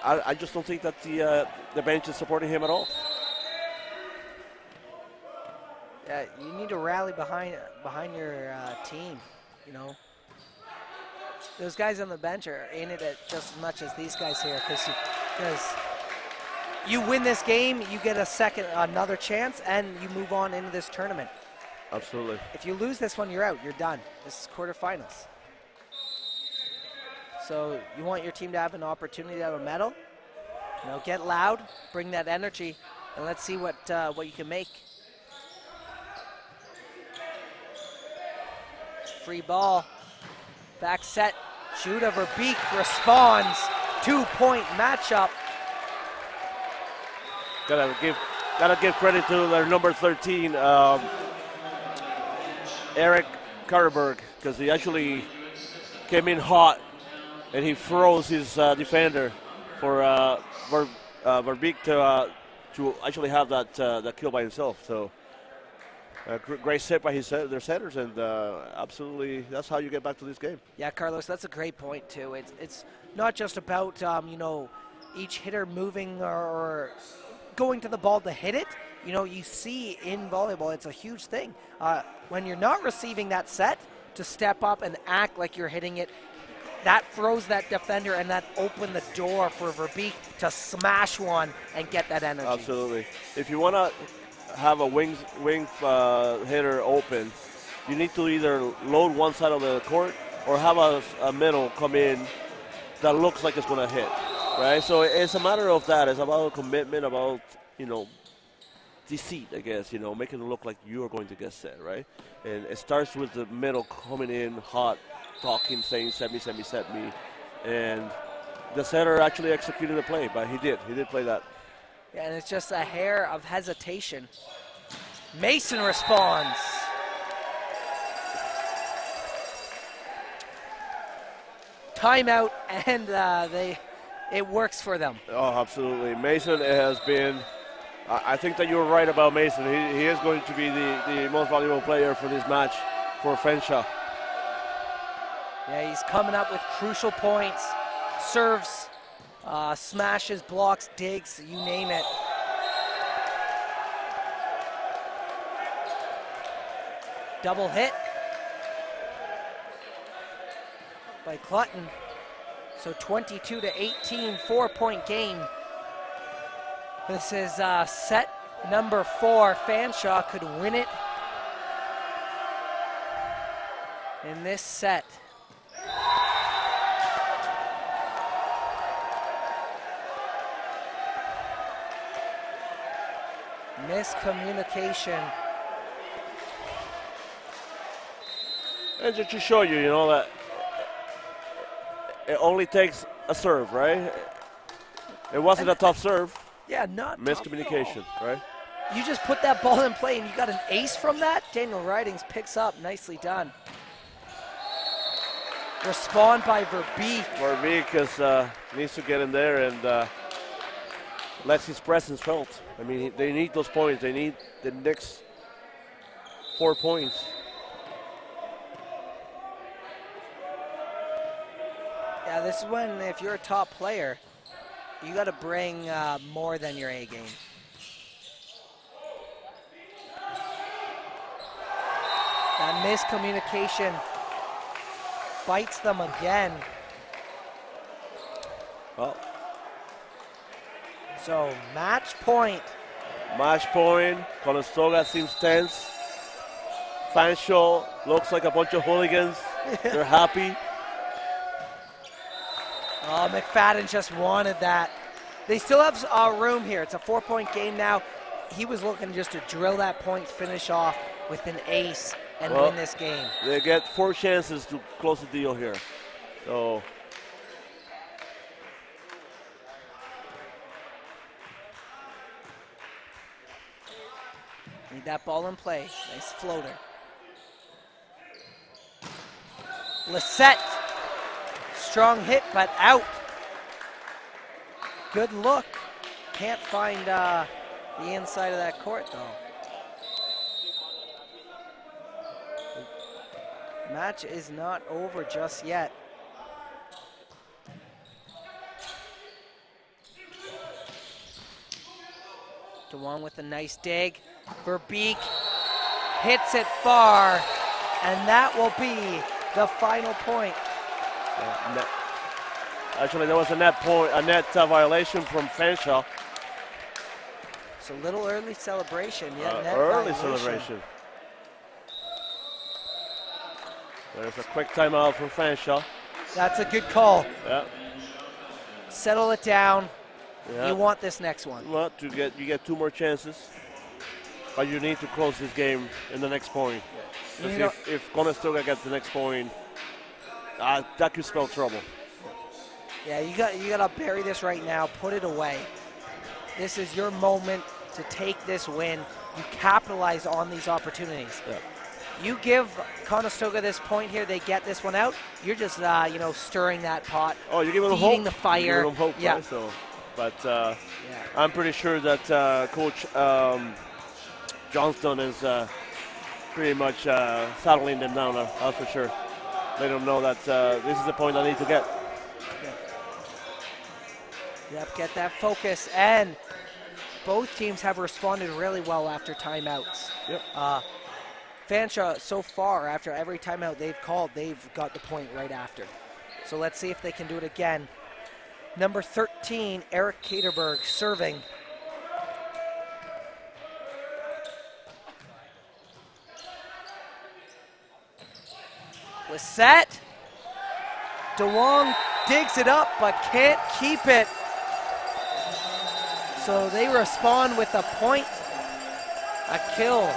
I just don't think that the bench is supporting him at all. Yeah, you need to rally behind your team. Those guys on the bench are in it just as much as these guys here, because you win this game, you get another chance, and you move on into this tournament. Absolutely. If you lose this one, you're out. You're done. This is quarterfinals. So you want your team to have an opportunity to have a medal. Get loud, bring that energy, and let's see what you can make. Free ball. Back set. Judah Verbeek responds. 2-point matchup. Gotta give credit to their number 13, Eric Carterberg, because he actually came in hot and he froze his defender for Verbeek to actually have that kill by himself. So great set by their setters, and absolutely that's how you get back to this game. Yeah, Carlos, that's a great point too. It's not just about each hitter moving or going to the ball to hit it. You see in volleyball, it's a huge thing. When you're not receiving that set, to step up and act like you're hitting it, that throws that defender, and that opened the door for Verbeek to smash one and get that energy. Absolutely. If you want to have a wing hitter open, you need to either load one side of the court or have a middle come in that looks like it's going to hit, right? So it's a matter of that. It's about commitment, about, deceit, I guess, making it look like you are going to get set, right? And it starts with the middle coming in hot, talking, saying, set me. And the setter actually executed the play, but he did play that. Yeah, and it's just a hair of hesitation. Mason responds. Timeout, and it works for them. Oh, absolutely. Mason has been, I think that you're right about Mason. He is going to be the most valuable player for this match for Fanshawe. Yeah, he's coming up with crucial points, serves, smashes, blocks, digs, you name it. Double hit by Clutton. So 22-18, 4-point game. This is set number 4. Fanshawe could win it in this set. Miscommunication. And just to show you, that it only takes a serve, right? It wasn't a tough serve. Yeah, not miscommunication, right? You just put that ball in play and you got an ace from that? Daniel Ridings picks up. Nicely done. Respond by Verbeek. Verbeek needs to get in there and let his presence felt. I mean, they need those points. They need the next 4 points. Yeah, this is when, if you're a top player, you got to bring more than your A game. That miscommunication bites them again. Well, so match point. Match point. Conestoga seems tense. Fanshawe looks like a bunch of hooligans. They're happy. Oh, McFadden just wanted that. They still have room here. It's a 4-point game now. He was looking just to drill that point, finish off with an ace, and win this game. They get 4 chances to close the deal here. So need that ball in play. Nice floater. Lissette. Strong hit, but out. Good look. Can't find the inside of that court, though. Match is not over just yet. DeWong with a nice dig. Verbeek hits it far, and that will be the final point. yeah, actually, there was a net violation from Fanshawe. It's a little early celebration. Yeah, net Early violation. celebration. There's a quick timeout from Fanshawe. That's a good call. Yeah. Settle it down. Yeah. You want this next one. Well, you get 2 more chances, but you need to close this game in the next point. Yeah. If Conestoga gets the next point, that could spell trouble. Yeah, you gotta bury this right now. Put it away. This is your moment to take this win. You capitalize on these opportunities. Yeah. You give Conestoga this point here, they get this one out. You're just stirring that pot. Oh, you're giving them hope. Feeding the fire. You're giving them hope, yeah. right? So, but I'm pretty sure that Coach Johnston is pretty much settling them down. That's for sure. Let them know that this is the point I need to get. Yep, get that focus. And both teams have responded really well after timeouts. Yep. Fanshawe, so far, after every timeout they've called, they've got the point right after. So let's see if they can do it again. Number 13, Eric Caterberg, serving. Lissette. DeWong digs it up, but can't keep it. So they respond with a point. A kill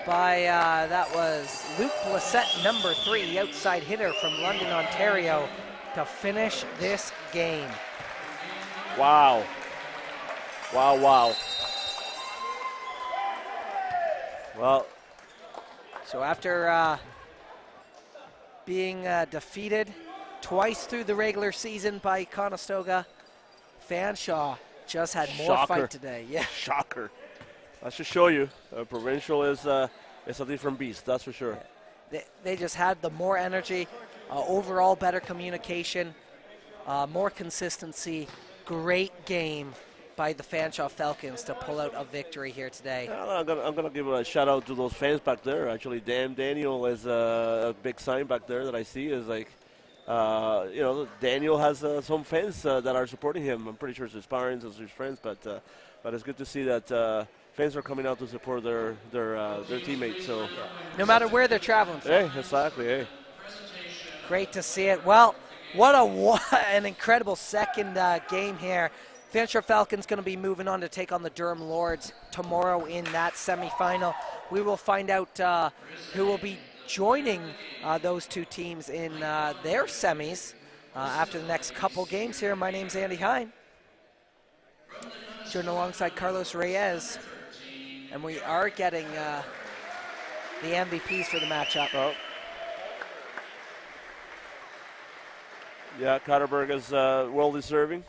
by, that was Luke Lissette, number 3, the outside hitter from London, Ontario, to finish this game. Wow. Wow. Well, so after being defeated twice through the regular season by Conestoga, Fanshawe just had more fight today. Yeah. Shocker. That should show you. Provincial is a different beast, that's for sure. They just had the more energy, overall better communication, more consistency. Great game by the Fanshawe Falcons to pull out a victory here today. Well, I'm gonna give a shout out to those fans back there. Actually, Daniel is a big sign back there that I see is like, Daniel has some fans that are supporting him. I'm pretty sure it's his parents and his friends, but it's good to see that fans are coming out to support their teammates. So no matter where they're traveling from. Hey, exactly. Hey. Great to see it. Well, what an incredible second game here. Fanshawe Falcons going to be moving on to take on the Durham Lords tomorrow in that semifinal. We will find out who will be joining those two teams in their semis after the next couple games here. My name's Andy Hine. Joined alongside Carlos Reyes. And we are getting the MVPs for the matchup. Oh. Yeah, Caterberg is well-deserving.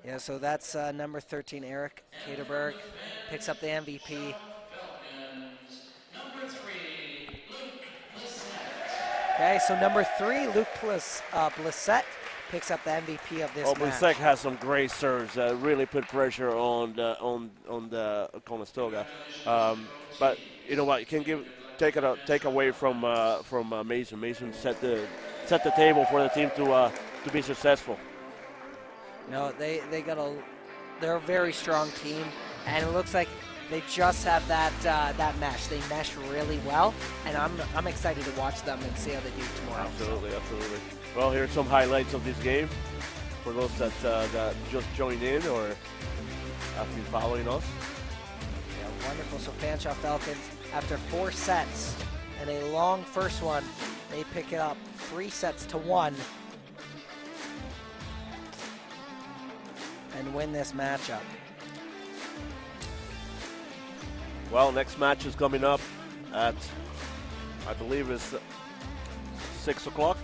Yeah, so that's number 13, Eric Caterberg, picks up the MVP. Okay, so number 3, Luke Blissett, picks up the MVP of this match. Blissett has some great serves that really put pressure on the Conestoga. But you know what? You can take away from Mason. Mason set the table for the team to be successful. No, they're a very strong team, and it looks like They just have that that mesh. They mesh really well, and I'm excited to watch them and see how they do tomorrow. Absolutely, absolutely. Well, here's some highlights of this game for those that just joined in or have been following us. Yeah, wonderful. So Fanshawe Falcons, after 4 sets and a long first one, they pick it up 3-1 and win this matchup. Well, next match is coming up at, I believe it's 6 o'clock.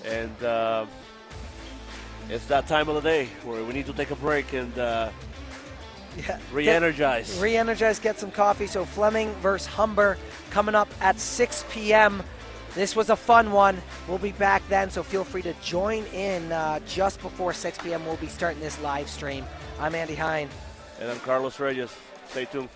And it's that time of the day where we need to take a break and re-energize. Re-energize, get some coffee. So Fleming versus Humber coming up at 6 p.m. This was a fun one. We'll be back then, so feel free to join in just before 6 p.m. We'll be starting this live stream. I'm Andy Hine. And I'm Carlos Reyes. Stay tuned.